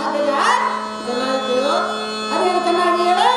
ಅದೇ ಚೆನ್ನಾಗಿ ಹೇಳು.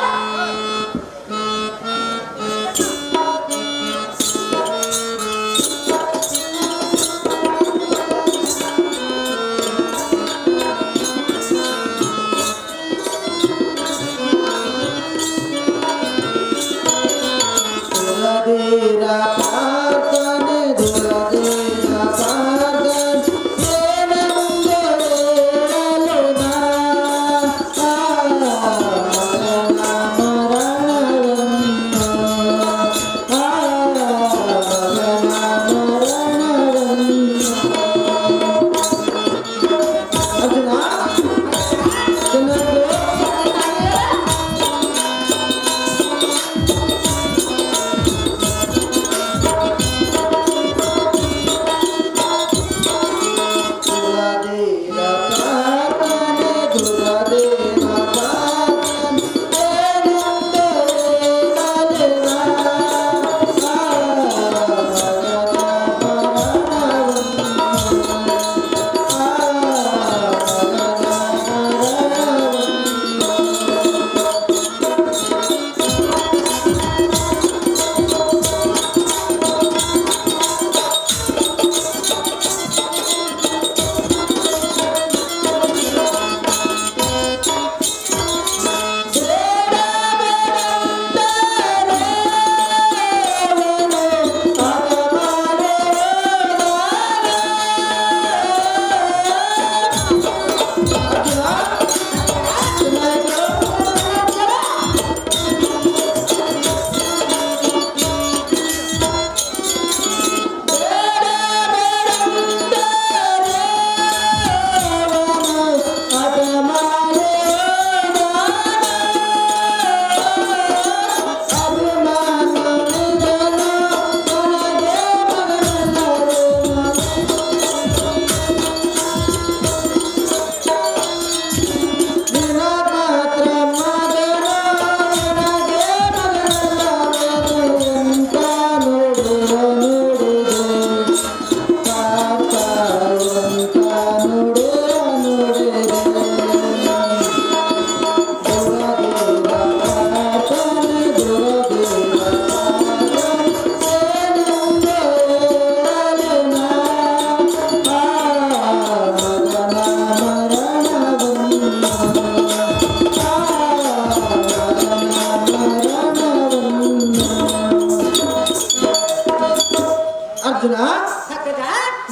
ಅರ್ಜುನ,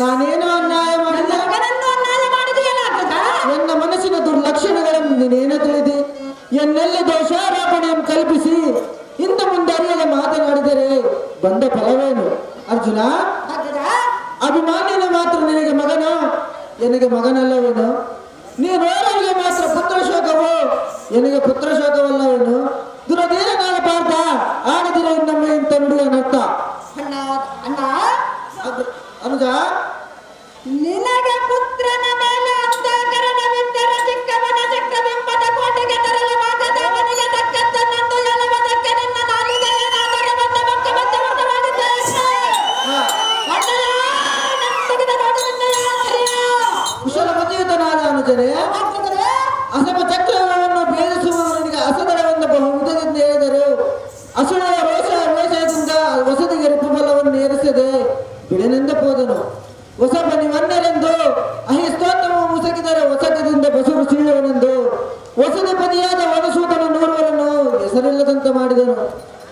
ನಾನೇನು ಅನ್ಯಾಯ ಮಾಡಿಲ್ಲ. ನನ್ನ ಮನಸ್ಸಿನ ದುರ್ಲಕ್ಷಣಗಳನ್ನು ನೀನೇನು ತಿಳಿದಿ ಎನ್ನೆಲ್ಲ ದೋಷಾರೋಪಣೆಯನ್ನು ಕಲ್ಪಿಸಿ ಇನ್ನು ಮುಂದೆ ಅರಿಯದೆ ಮಾತನಾಡಿದರೆ ಬಂದ ಫಲವೇನು? ಅರ್ಜುನ, ಅಭಿಮಾನ್ಯನ ಮಾತ್ರ ನಿನಗೆ ಮಗನು, ನನಗೆ ಮಗನಲ್ಲವೇನು? ನೀನೋರಿಗೆ ಮಾತ್ರ ಪುತ್ರ ಶೋಕವು, ನನಗೆ ಪುತ್ರ ಶೋಕವಲ್ಲವೇನು? ದುರಧೀರನಾದ ಪಾರ್ಥ ಆಡದಿರ ಇನ್ನೊಮ್ಮೆ ಇಂತ ನುಡಿಯ ನರ್ತ. ಅನುಜ, ನಿನಗೆ ಪುತ್ರನ ಮೇಲೆ ಅಂತಃಕರಣವಿದ್ದರೆ ಚಿಕ್ಕವನ ಚಕ್ರಬಿಂಬದ ಕೋಟೆಗೆ ತರಲು ಮಾತದವನಿಗೆ ತಕ್ಕದ್ದನ್ನೊಂದು ಎಲುವುದಕ್ಕೆ ನಿನ್ನ ನಾಲಿಗೆ ಏನಾದರೂ ಬಂದ ಮಕ್ಕ ಬಂದ ಮಕ್ಕ ಮಾಡಿದ್ದೆ. ಕುಶಲ ಮತಿಯುತನಾದ ಅನುಜನೇ, ಅಸಮ ಚಕ್ರವನ್ನು ಭೇದಿಸುವವನಿಗೆ ಅಸದರವೆಂದು ಬಹುವಿಧದಿಂದ ಹೇಳಿದರು. ಅಸುಳೆಯ ವೇಷದಿಂದ ಹೊಸದಿಗೆ ಋತುಬಲವನ್ನು ಏರಿಸದೆ ಬಿಡನೆಂದ ಹೋದನು. ಹೊಸ ಬನಿವನ್ನೆರೆಂದು ಅಹಿ ಸ್ತೋತ್ರವು ಮುಸಗಿದರೆ ಹೊಸಕದಿಂದ ಬಸರು ಸೀಳುವನೆಂದು ಹೊಸದ ಪದಿಯಾದ ವನಸೂತನ ನೂರುವರನ್ನು ಹೆಸರಿಲ್ಲದಂತೆ ಮಾಡಿದನು.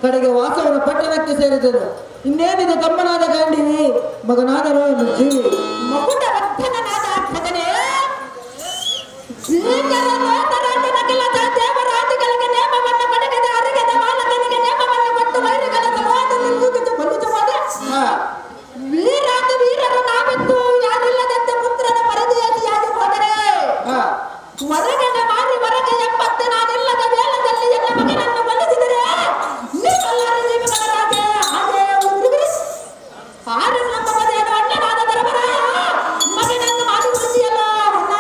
ಕಡೆಗೆ ವಾಸವನ ಪಟ್ಟಣಕ್ಕೆ ಸೇರಿದನು. ಇನ್ನೇನಿದೆ ತಮ್ಮನಾದ ಗಾಂಡಿವಿ, ಮಗನಾದನು ಜೀವಿ. ಮಗುಟ ವರ್ಧನನಾದ ಖಗನೇ, ದೇವರಾದಿಗಳಿಗೆ ನೇಮವನ್ನು ಪಡೆಗದೆ ಅರಿಗದ ಮಾನವನಿಗೆ ನೇಮವನ್ನು ಕೊಟ್ಟು ವೈರಿಗಳ ಸಮಾಜದಲ್ಲಿ ಮುಗಿದು ಬಲಿಸುವುದೇ ವೀರಾದ ವೀರರು ನಾವೆಂದು ಯಾರಿಲ್ಲದಂತೆ ಪುತ್ರನ ಪರದೆಯಾಗಿ ಹೋದರೆ ಹೊರಗಡೆ ಮಾರಿ ಹೊರಗೆ ಎಂಬತ್ತೆ ನಾನಿಲ್ಲದ ವೇಳದಲ್ಲಿ ಎಲ್ಲ ಮಗನನ್ನು ಬಲಿಸಿದರೆ ನೀವೆಲ್ಲರೂ ಜೀವಿಗಳಾಗೆ ಹಾಗೆ ಉರುಗಿರಿ. ಆರನ್ನ ಮಗದೇನು ಅಣ್ಣನಾದ ಬರಬರಾಯ ಮಗನನ್ನು ಮಾಡಿ ಉಳಿಸಿಯಲ್ಲ ಅಣ್ಣ.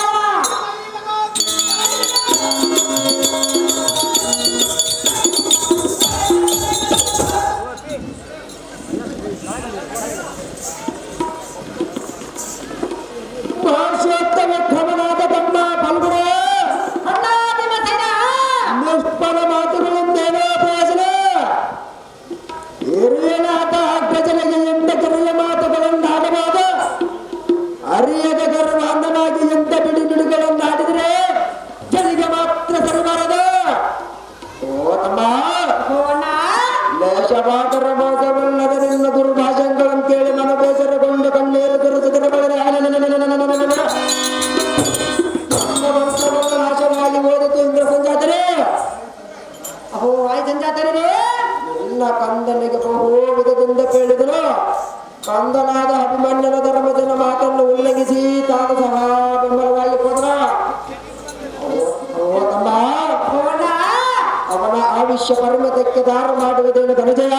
ಅವಶ್ಯ ಪರ್ವತಕ್ಕೆ ದಾರ ಮಾಡುವುದೇನು ಧನಜಯ?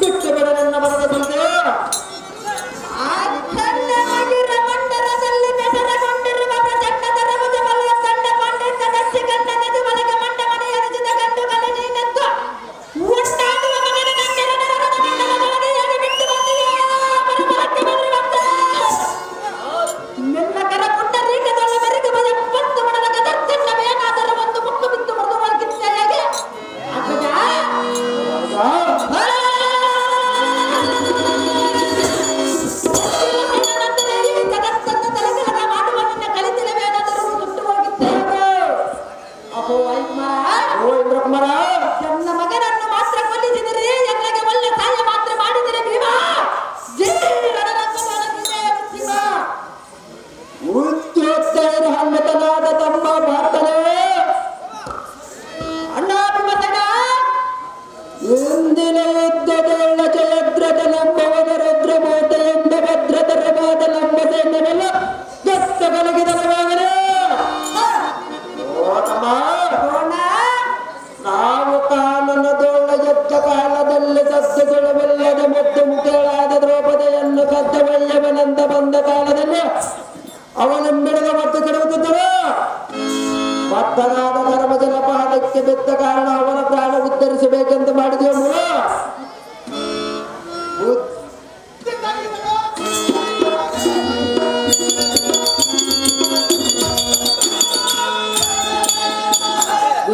ಬಿಟ್ಟು ಬಿಡ ನನ್ನ ಮರದ ಸಂತೆ. ಅಖಂಡವಾಗಿರ ಮಂಡಲದಲ್ಲಿ ನೆಸರಗೊಂಡಿರುವ ಪ್ರಚಂಡ ತರವದ ಬಲದ ಕಂಡ ಪಂಡಿತ ದಕ್ಷಿ ಕಂಡ ನದಿ ಒಳಗೆ ಮಂಡ ಮನೆಯ ರಚಿತ ಗಂಡುಗಳ ನೀನೆದ್ದು ಉಂಟಾಡುವ ಮಗನ ನಂಗೆರ ನರಕದ ಮಂಡಲದೊಳಗೆ ಹೇಗೆ ಬಿಟ್ಟು ಬಂದಿಯೋ ಪರಮರಕ್ಕೆ ಬಂದಿರುವಂತೆ. ನಿನ್ನ ಕರ ಪುಂಡರೀಕದೊಳ್ಳ ಮೆರುಗು ಭಯ ಪತ್ತು ಮಣದ ಕದರ್ತನ್ನವೇನಾದರೂ ಒಂದು ಮುಕ್ಕು ಬಿದ್ದು ಮೃದುವಾಗಿದ್ದ ಹೇಗೆ ಅಗ್ರಜ ಜಗತ್ತನ್ನು ತಲೆಕೆಳಗ ಮಾಡುವ ನಿನ್ನ ಕಲಿತಿಲವೇನಾದರೂ ಸುಟ್ಟು ಹೋಗಿದ್ದೇವೆ. ಅಹೋ ಐಕುಮಾರ, ಓ ಇಂದ್ರಕುಮಾರ, ನನ್ನ ಮಗನನ್ನು ಮಾತ್ರ ಕೊಲ್ಲಿಸಿದರೆ ಎನ್ನಗೆ ಒಳ್ಳೆ ಸಹಾಯ ಮಾತ್ರ ಮಾಡಿದರೆ ಭೀಮ ಜೈ ರಣರಂಗದ ಉದ್ಯೋಕ್ತೈರ ಹನ್ನತನಾದ ತಮ್ಮ ಭಾರತನೇ ಅಣ್ಣ ಭೀಮಸೇನ ಇಂದಿನ ಯುದ್ಧದೊಳ್ಳ ಜಯದ್ರದ ನಂಬವದ ರುದ್ರಮೂರ್ತಿಯಿಂದ ಭದ್ರತರವಾದ ನಮ್ಮ ಸೈನ್ಯವೆಲ್ಲ ಗತ್ತ ಕಲಗಿದರವಾಗಲೇ. ಓ ತಮ್ಮ, ಕೋಣ ನಾವು ಕಾನನದೊಳ್ಳ ಯುದ್ಧ ಕಾಲದಲ್ಲಿ ಸತ್ಯದೊಳವೆಲ್ಲದ ಮುದ್ದು ಮುಖಳಾದ ದ್ರೌಪದಿಯನ್ನು ಕರ್ತವಯ್ಯವನಂತ ಬಂದ ಕಾಲದಲ್ಲಿ ಅವನೆಂಬಿಡದ ಮತ್ತು ಕೆಡುತ್ತಿದ್ದರು. ಭಕ್ತನಾದ ಧರ್ಮಜನ ಪಾದಕ್ಕೆ ಬಿದ್ದ ಕಾರಣ ಅವನ ಪ್ರಾಣ ಉತ್ತರಿಸಬೇಕೆಂದು ಮಾಡಿದೆವು.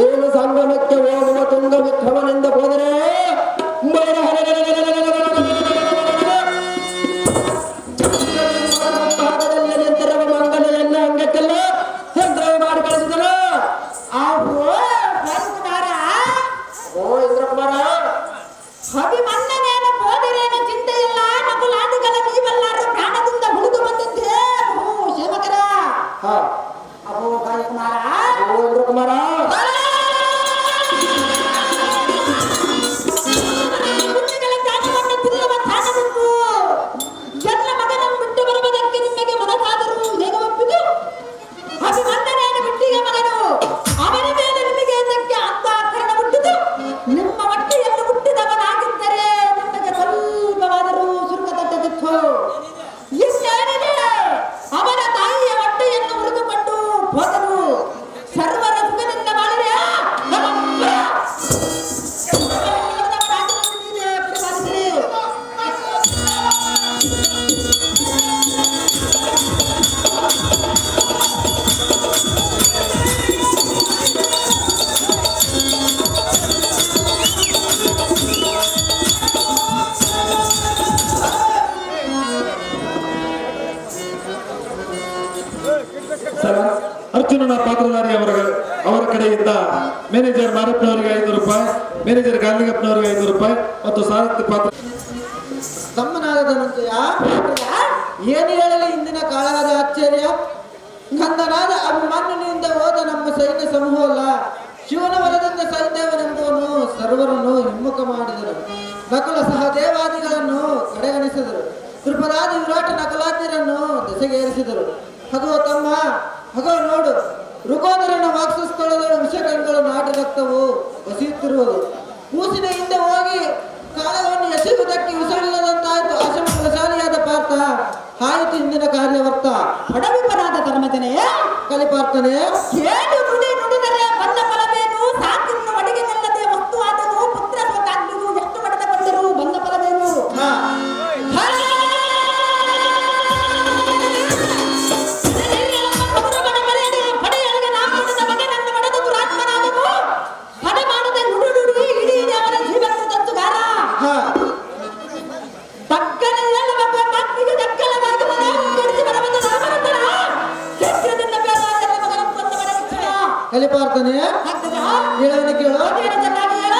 ಏನು ಸಂಗಮಕ್ಕೆ ಹೋಗುವ ತುಂಗ ವಿಕ್ರಮನಿಂದ ಹೋದರೆ ಭಾಗದಲ್ಲಿ ನಿಂತಿರುವ ಮಂಗನೆಯನ್ನು ಅಂಗಕ್ಕೆಲ್ಲ ಸಂಗ್ರಹ ಮಾಡಿ ಕಳಿಸಿದರು. ಆಹೋ ರಾಜಕುಮಾರ ಓ ಇಂದ್ರಕುಮಾರ, ಅಭಿಮನ್ನನೇನು ಬೋಧರೇನು ಚಿಂತೆಯಿಲ್ಲ. ನಕುಲಾದಿಗಳ ನೀವೆಲ್ಲರೂ ಪ್ರಾಣದಿಂದ ಉಳಿದು ಬಂದಿದ್ದೇ ಸೇವಕರ. ಹಾ, ಅಹೋ ರಾಜಕುಮಾರ ಓ ಇಂದ್ರಕುಮಾರ, ಪುಣ್ಯಗಳ ಜ್ಞಾನವನ್ನು ತಿನ್ನುವ ಸ್ಥಾನವಿತ್ತು. ಎಲ್ಲ ಮಗನನ್ನು ಬಿಟ್ಟು ಬರುವುದಕ್ಕೆ ನಿಮಗೆ ಮನಸ್ಸಾದರೂ ಹೇಗೆ ಒಪ್ಪಿತು? ಅಭಿಮನ್ನನೇನು ಬಿಟ್ಟಿಗೆ ಮಗನು, ಅವನ ಮೇಲೆ ನಿಮಗೆ ಇದಕ್ಕೆ ಅಂತಃಕರಣ ಹುಟ್ಟಿತು. ನಿಮ್ಮ ಹೊಟ್ಟೆಯನ್ನು ಹುಟ್ಟಿದವನಾಗಿದ್ದರೆ ನಿಮಗೆ ಸ್ವಲ್ಪವಾದರೂ ಸುರುಕ ತಟ್ಟದಿತ್ತು. ಇನ್ನೇನಿದೆ, ಅವನ ತಾಯಿಯ ಹೊಟ್ಟೆಯನ್ನು ಉರಿದುಕೊಂಡು ಹೋದನು. ಸರ್ವರ ಸುಖದಿಂದ ಬಾಳಿರೆ ಸರ್, ಅರ್ಜುನನ ಪಾತ್ರಧಾರಿ ಅವರ ಕಡೆಯಿಂದ ಮ್ಯಾನೇಜರ್ ಮಾರಪ್ಪನವರಿಗೆ 500 ರೂಪಾಯಿ, ಮ್ಯಾನೇಜರ್ ಗಾಂಧಿಗಪ್ಪನವರಿಗೆ 500 ರೂಪಾಯಿ ಮತ್ತು ಸಾರಥಿ ಪಾತ್ರ ತಮ್ಮನಾದ ಧನಂಜಯ, ಏನು ಹೇಳಲಿ ಇಂದಿನ ಕಾಳಗದ ಆಶ್ಚರ್ಯ. ಕಂದನಾದ ಅಭಿಮನ್ಯುನಿಂದ ಹೋದ ನಮ್ಮ ಸೈನ್ಯ ಸಮೂಹವಲ್ಲ, ಶಿವನ ವರದಿಂದ ಸೈನ್ಯವನೆಂಬುವನು ಸರ್ವರನ್ನು ಹಿಮ್ಮುಖ ಮಾಡಿದರು. ನಕುಲ ಸಹದೇವಾದಿಗಳನ್ನು ಕಡೆಗಣಿಸಿದರು. ಕೃಪರಾದಿ ವಿರಾಟ ನಕಲಾದ್ಯರನ್ನು ದೆಸೆಗೇರಿಸಿದರು. ಹಗೋ ತಮ್ಮ, ಹಗೋ ನೋಡು, ಋಗೋದರನ ವಾಕ್ಸಸ್ಥಳದ ವಿಷಕಂಗಳು ನಾಟಿ ರಕ್ತವು ಬಸಿಯುತ್ತಿರುವುದು. ಕೂಸಿನ ಹಿಂದೆ ಹೋಗಿ ಕಾಳವನ್ನು ಎಸೆಯುವುದಕ್ಕೆ ವಿಸಳಿಲ್ಲದಂತಾಯಿತು. ಅಸಮಶಾಲಿಯಾದ ಪಾರ್ಥ ಆಯಿತು ಇಂದಿನ ಕಾರ್ಯವರ್ತ. ಹೊಡವಿಪರಾದ ಧರ್ಮಜನೆಯ ಕಲಿಪಾರ್ಥನೆ, ಏನು ನುಡಿ ನುಡಿದರೆ ಬಂದ ಫಲವೇನು? ಸಾಕಿನ್ನು ಒಡೆಗೆ ನಿಲ್ಲದೆ ವಸ್ತು ಆದನು. ಪುತ್ರ ಸೋತಾಗ್ನಿಗೂ ಎಷ್ಟು ಪಡೆದುಕೊಂಡರೂ ಬಂದ ಫಲವೇನು? ಹಾ, ಪಡೆಯೊಳಗೆ ನಾಮದ ಮಗನನ್ನು ಒಡೆದು ದುರಾತ್ಮನಾದನು. ಪಡೆ ಮಾಡದೆ ನುಡಿ ನುಡಿ ಇಡೀ ಅವನ ಜೀವನ ತಂತುಗಾರ. ಹಾ, ತಕ್ಕನೆ ಹೇಳುವ ಮಾತಿಗೆ ದಕ್ಕಲವಾಗಿ ಮನೆ ಕಡಿಸಿ ಬರಬಂದ ರಾಮನಂದನ ಶೀಘ್ರದಿಂದ ಬೇಡವಾದ ಮಗನ ಕೊಂದ ಮನೆಯ ಕಲಿಪಾರ್ಥನೆ, ಆಗ್ತದ ಹೇಳವನ ಕೇಳು. ಏನು ಚೆನ್ನಾಗಿ ಹೇಳ.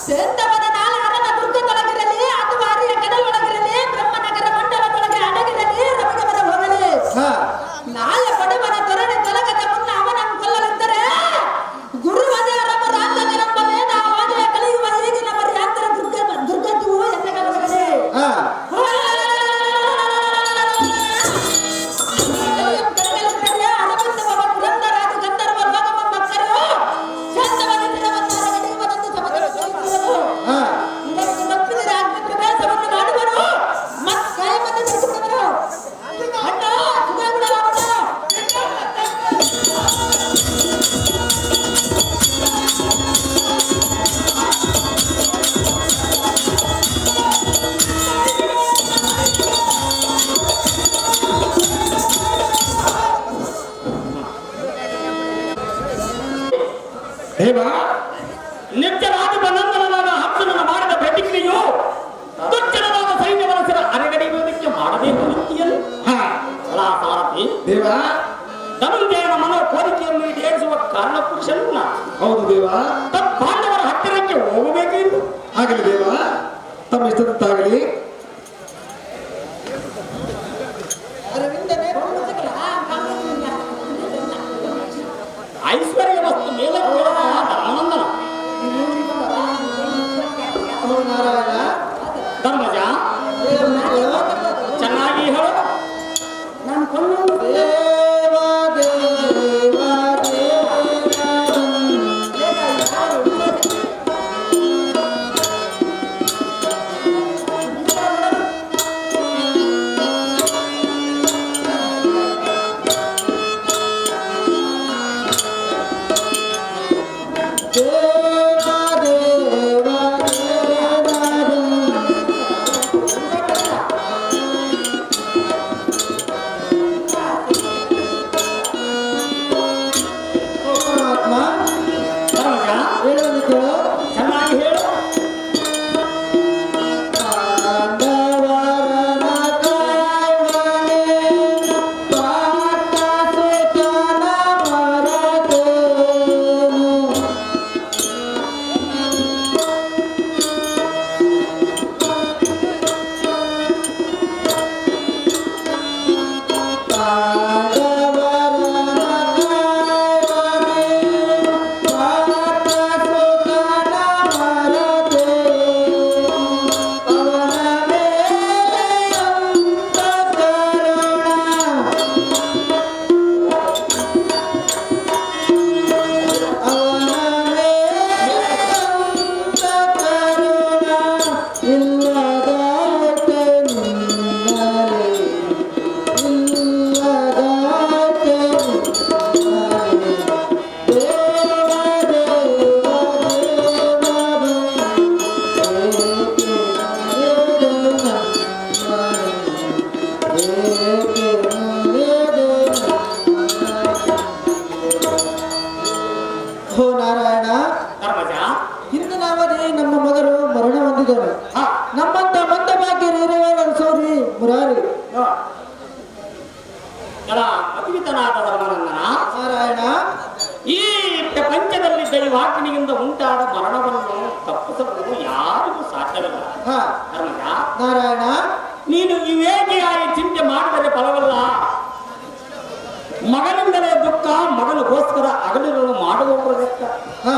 ಸೇಂತವನ ನಾಲಾರದ ದುರ್ಗದೊಳಗಿರಲಿ ಅಥವಾ ಅರಿಯ ಕಡಲೊಳಗಿರಲಿ ಬ್ರಹ್ಮನಗರ ಮಂಡಲದೊಳಗೆ ಅಡಗಿರಲಿ ರವಿಗಮನ ಹೋಗಲಿ ಹಾ ನಾಳೆ ಬಡವನ ತೊರಣೆ ತೊಲಗದ ಮುನ್ನ ಅವನನ್ನು ಕೊಲ್ಲಲಿದ್ದರೆ ಗುರುವದೇ ರಮರಾಂತಕರೆಂಬ ವೇದ ವಾದೆಯ ಕಲಿಯುವ ಈಗಿನ ಮರ್ಯಾಂತರ ದುರ್ಗತಿವು ಎನ್ನಗಲಗಲಿ ಹಾ ಹಾ ದೇವ ನಿತ್ಯರಾಜ ನಂದನನಾದ ಅರ್ಜುನನ ಮಾಡಿದ ಪ್ರತಿಕ್ರಿಯೆಯು ದುಚ್ಚನವಾದ ಸೈನ್ಯವನಸರ ಅರೆಗಡೆಯುವುದಕ್ಕೆ ಮಾಡಬೇಕು ರೀತಿಯಲ್ಲಿ ಹಾ ಸಾರಥಿ ದೇವ ಧನುಂಜಯನ ಮನೋ ಕೋರಿಕೆಯನ್ನು ಈಡೇರಿಸುವ ಕಾರಣ ಪುರುಷನು ನಾನು. ಹೌದು ದೇವ ಪಾಂಡವರ ಹತ್ತಿರಕ್ಕೆ ಹೋಗಬೇಕೆಂದು ಆಗಲಿ ದೇವ ತಮ್ಮ ಇಷ್ಟದಂತಾಗಲಿ ಐಶ್ವರ್ಯ ವಸ್ತು ಮೇಲೆ ಧರ್ಮನಂದನ ಓ ನಾರಾಯಣ ಧರ್ಮಜ ಚೆನ್ನಾಗಿ ಹೇಳು ನಾನು ಕೊಂಡು ದೇವ ದೇವ ಪರಮಾತ್ಮ ಧರ್ಮಜ ಹೇಳೋದು ಕೇಳು ಚೆನ್ನಾಗಿ ಹೇಳು ಪಾಂಡವರನ ಕಾವನೆ ಪಾತ ಸುತನ ಮರತೇನು ಪಾಂಡವರನ ಕಾವನೆ ಪಾತ ಸುತನ ಮರತೇನು ಅವನ ಮೇಲೆ ಅಂತ ಕರುಣ ಅವನ ಮೇಲೆ ಅಂತ ಕರುಣ ಇಲ್ಲದಾಯ್ತೆ ನಿನ್ನಲೆ ಇಲ್ಲದಾಯ್ತೆ ನಿನ್ನಲೆ ದೇವ ದೇವ ದೇವ ಹೋ ನಾರಾಯಣ ಧರ್ಮಜ ಇಂದು ನಾವದೇ ನಮ್ಮ ಮಗರು ಮರಣ ಹೊಂದಿದನು ಹಾ ನಮ್ಮಂತ ಮಂದ ಭಾಗ್ಯ ಸೌರಿ ಮುರಾರಿ ಜನ ಅದ್ವಿತನಾದ ಧರ್ಮನಂದನ ನಾರಾಯಣ ಈ ಪ್ರಪಂಚದಲ್ಲಿ ದೈವಾಗ್ನಿಯಿಂದ ಉಂಟಾದ ಮರಣವನ್ನು ತಪ್ಪಿಸಲು ಯಾರಿಗೂ ಸಾಧ್ಯವಿಲ್ಲ ಹಾ ಧರ್ಮಜ ನಾರಾಯಣ ನೀನು ವಿವೇಕಿಯಾಗಿ ಚಿಂತೆ ಮಾಡಿದರೆ ಫಲವಲ್ಲ ಮಗನಿಂದಲೇ ದುಃಖ ಮಗನಿಗೋಸ್ಕರ ಅಗಲಿರಲು ಮಾಡುವವರು ಲೆಕ್ಕ ಹಾ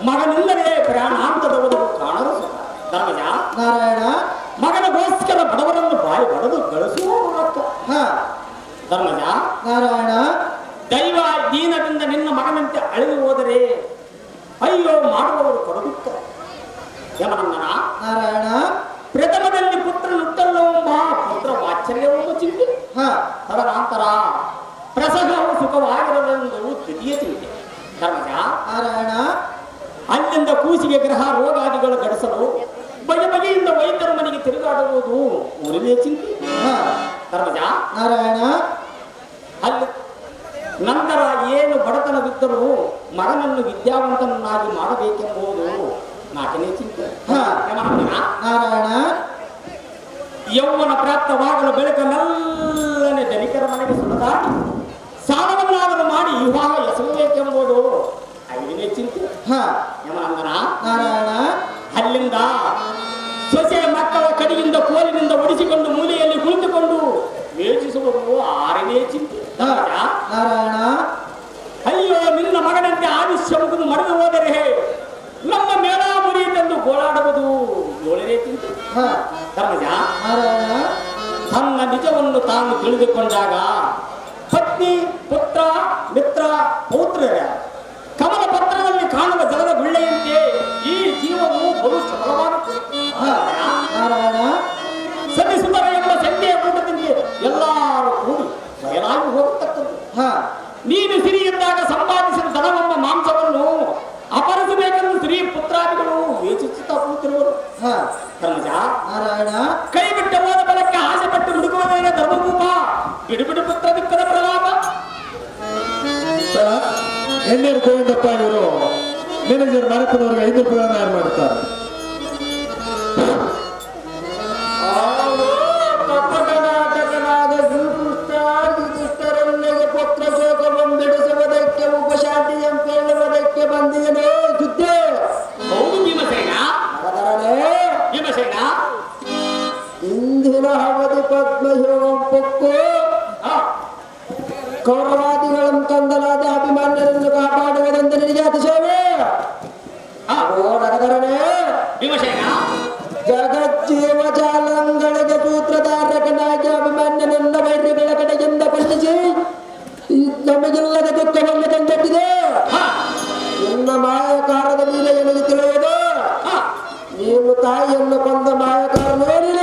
ಮಗನಿಂದಲೇ ಪ್ರಾಣಾಂತದವರು ಕಾಣಲು ಸುಖ ಧರ್ಮಜ ನಾರಾಯಣ ಮಗನಿಗೋಸ್ಕರ ಬಡವರನ್ನು ಬಾಯಿ ಬಡದು ಗಳಿಸುವವರು ಲೆಕ್ಕ ಹಾ ಧರ್ಮಜ ನಾರಾಯಣ ದೈವ ದೀನದಿಂದ ನಿನ್ನ ಮಗನಂತೆ ಅಳಿದು ಹೋದರೆ ಅಯ್ಯೋ ಮಾಡುವವರು ಕೊಡದುಕ್ಕ ಯಮನಂದನ ನಾರಾಯಣ ಪ್ರಥಮದಲ್ಲಿ ಪುತ್ರ ನುಟ್ಟಲ್ಲವೆಂಬ ಪುತ್ರ ವಾತ್ಸಲ್ಯವೆಂಬ ಚಿಂತೆ ಹಾ ತದನಂತರ ಪ್ರಸವವು ಸುಖವಾಗಿರಲೆಂದು ದ್ವಿತೀಯ ಚಿಂತೆ ಧರ್ಮಜ ನಾರಾಯಣ ಅಲ್ಲಿಂದ ಕೂಸಿಗೆ ಗ್ರಹ ರೋಗಾದಿಗಳು ಗಡಿಸಲು ಬಗೆ ಬಗೆಯಿಂದ ವೈದ್ಯರ ಮನೆಗೆ ತಿರುಗಾಡುವುದು ಮೂರನೇ ಚಿಂತೆ ಹಾ ಧರ್ಮಜ ನಾರಾಯಣ ಅಲ್ಲಿ ನಂತರ ಏನು ಬಡತನವಿದ್ದರೂ ಮಗನನ್ನು ವಿದ್ಯಾವಂತನನ್ನಾಗಿ ಮಾಡಬೇಕೆಂಬುದು ನಾಲ್ಕನೇ ಚಿಂತೆ ಹಾ. ಯಮನಂದನ, ನಾರಾಯಣ ಯೌವನ ಪ್ರಾಪ್ತವಾಗಲು ಬೆಳಕನಲ್ಲನೆ ಧನಿಕರ ಮನೆಗೆ ಸುಲದಾಡಿ ಸಾಲವನ್ನಾದರೂ ಮಾಡಿ ವಿವಾಹ ಎಸಗಬೇಕೆಂಬುದು ಊರಿನೇ ಚಿಂತೆ ಹಾ ಯಮನಂದನ ನಾರಾಯಣ ಅಲ್ಲಿಂದ ಸೊಸೆ ಮಕ್ಕಳ ಕಡೆಯಿಂದ ಕೋಲಿನಿಂದ ಒಡಿಸಿಕೊಂಡು ಮೂಲೆಯಲ್ಲಿ ಕುಳಿತುಕೊಂಡು ವೇಚಿಸುವುದು ಆರನೇ ಚಿಂತೆ ಹಾ ನಾರಾಯಣ ಅಯ್ಯೋ ನಿನ್ನ ಮಗನಂತೆ ಆಯುಷ್ಯ ಮುಗಿದು ಮರೆದು ಹೋದರೆ ನಮ್ಮ ಮೇಳ ಮುರಿಯಿತೆಂದು ಗೋಳಾಡುವುದು ಏಳನೇ ಚಿಂತೆ ಹಾ ಧರ್ಮಜ ನಾರಾಯಣ ತನ್ನ ನಿಜವನ್ನು ತಾನು ತಿಳಿದುಕೊಂಡಾಗ ಪತ್ನಿ ಪುತ್ರ ಮಿತ್ರ ಪೌತ್ರರ ಕಮಲ ಪತ್ರದಲ್ಲಿ ಕಾಣುವ ಜಲದ ಗುಳ್ಳೆಯಂತೆ ಈ ಜೀವವು ಬಹು ಸಫಲವಾಗುತ್ತದೆ ಹಾ ನಾರಾಯಣ ಸತಿಸುತರ ಎಂಬ ಸಂಖ್ಯೆಯ ಕೂಟದಿಂದ ಎಲ್ಲರೂ ಕೂಡಿ ಬಯಲಾಗಿ ಹೋಗತಕ್ಕದ್ದು ಹಾ ನೀನು ಸಿರಿಯಿದ್ದಾಗ ಸಂಪಾದಿಸಿದ ಧನವೆಂಬ ಮಾಂಸವನ್ನು ಅಪರಿಸಬೇಕೆಂದು ಸ್ತ್ರೀ ಪುತ್ರಾದಿಗಳು ಯೋಚಿಸುತ್ತಾ ಕೂತಿರುವರು ಹಾ ಧರ್ಮಜ ನಾರಾಯಣ ಕೈ ಬಿಟ್ಟು ಹೋದ ಬಲಕ್ಕೆ ಆಸೆ ಪಟ್ಟು ಹುಡುಕುವುದೇನೆ ಧರ್ಮಭೂಪ ಬಿಡುಬಿಡು ಪುತ್ರ ದುಃಖದ ಪ್ರಲಾಪ ಎಣ್ಣೆರು ಗೋವಿಂದಪ್ಪ ಇವರು ಮ್ಯಾನೇಜರ್ ಮಾರಪ್ಪನವರಿಗೆ 5 ರೂಪಾಯಿಗಳನ್ನ ಯಾರು ಮಾಡುತ್ತಾರೆ ಕಪಟನಾಟಕನಾದ ಶ್ರೀಕೃಷ್ಣರಿಗೆ ಪುತ್ರ ಶೋಕವನ್ನು ಬಿಡಿಸುವುದಕ್ಕೆ ಉಪಶಾಂತಿಯನ್ನು ಕೇಳುವುದಕ್ಕೆ ಬಂದಿಯನೇ ಸುದ್ದಿ ಹೌದು ಭೀಮಸೇನ ಅದರನೇ ಭೀಮಸೇನ ಇಂದಿನ ಅವಧಿ ಪದ್ಮಯೋಗಂ ಪೊಕ್ಕು ಕೌರವಾದಿಗಳನ್ನು ಕಂದನಾದ ಅಭಿಮಾನ್ಯರನ್ನು ಕಾಪಾಡುವುದೆಂದು ನಿನಗೆ ಅತಿಶಯವೇ ನಗದರನೇ ಭೀಮಸೇನ ಜಗಜ್ಜೀವ ಜಾಲಂಗಳಿಗೆ ಸೂತ್ರಧಾರಕನಾಗಿ ಅಭಿಮಾನ್ಯನನ್ನ ವೈರ್ಯಗಳ ಕಡೆಯಿಂದ ಕೊಲ್ಲಿಸಿ ನಮಗಿಲ್ಲದ ದುಃಖವನ್ನು ತಂದೊಡ್ಡಿದೆ ನಿನ್ನ ಮಾಯಕಾರದ ಮೇಲೆ ನನಗೆ ತಿಳಿಯುವುದು ನೀನು ತಾಯಿಯನ್ನು ಕೊಂದ ಮಾಯಕಾರನೇನಿಲ್ಲ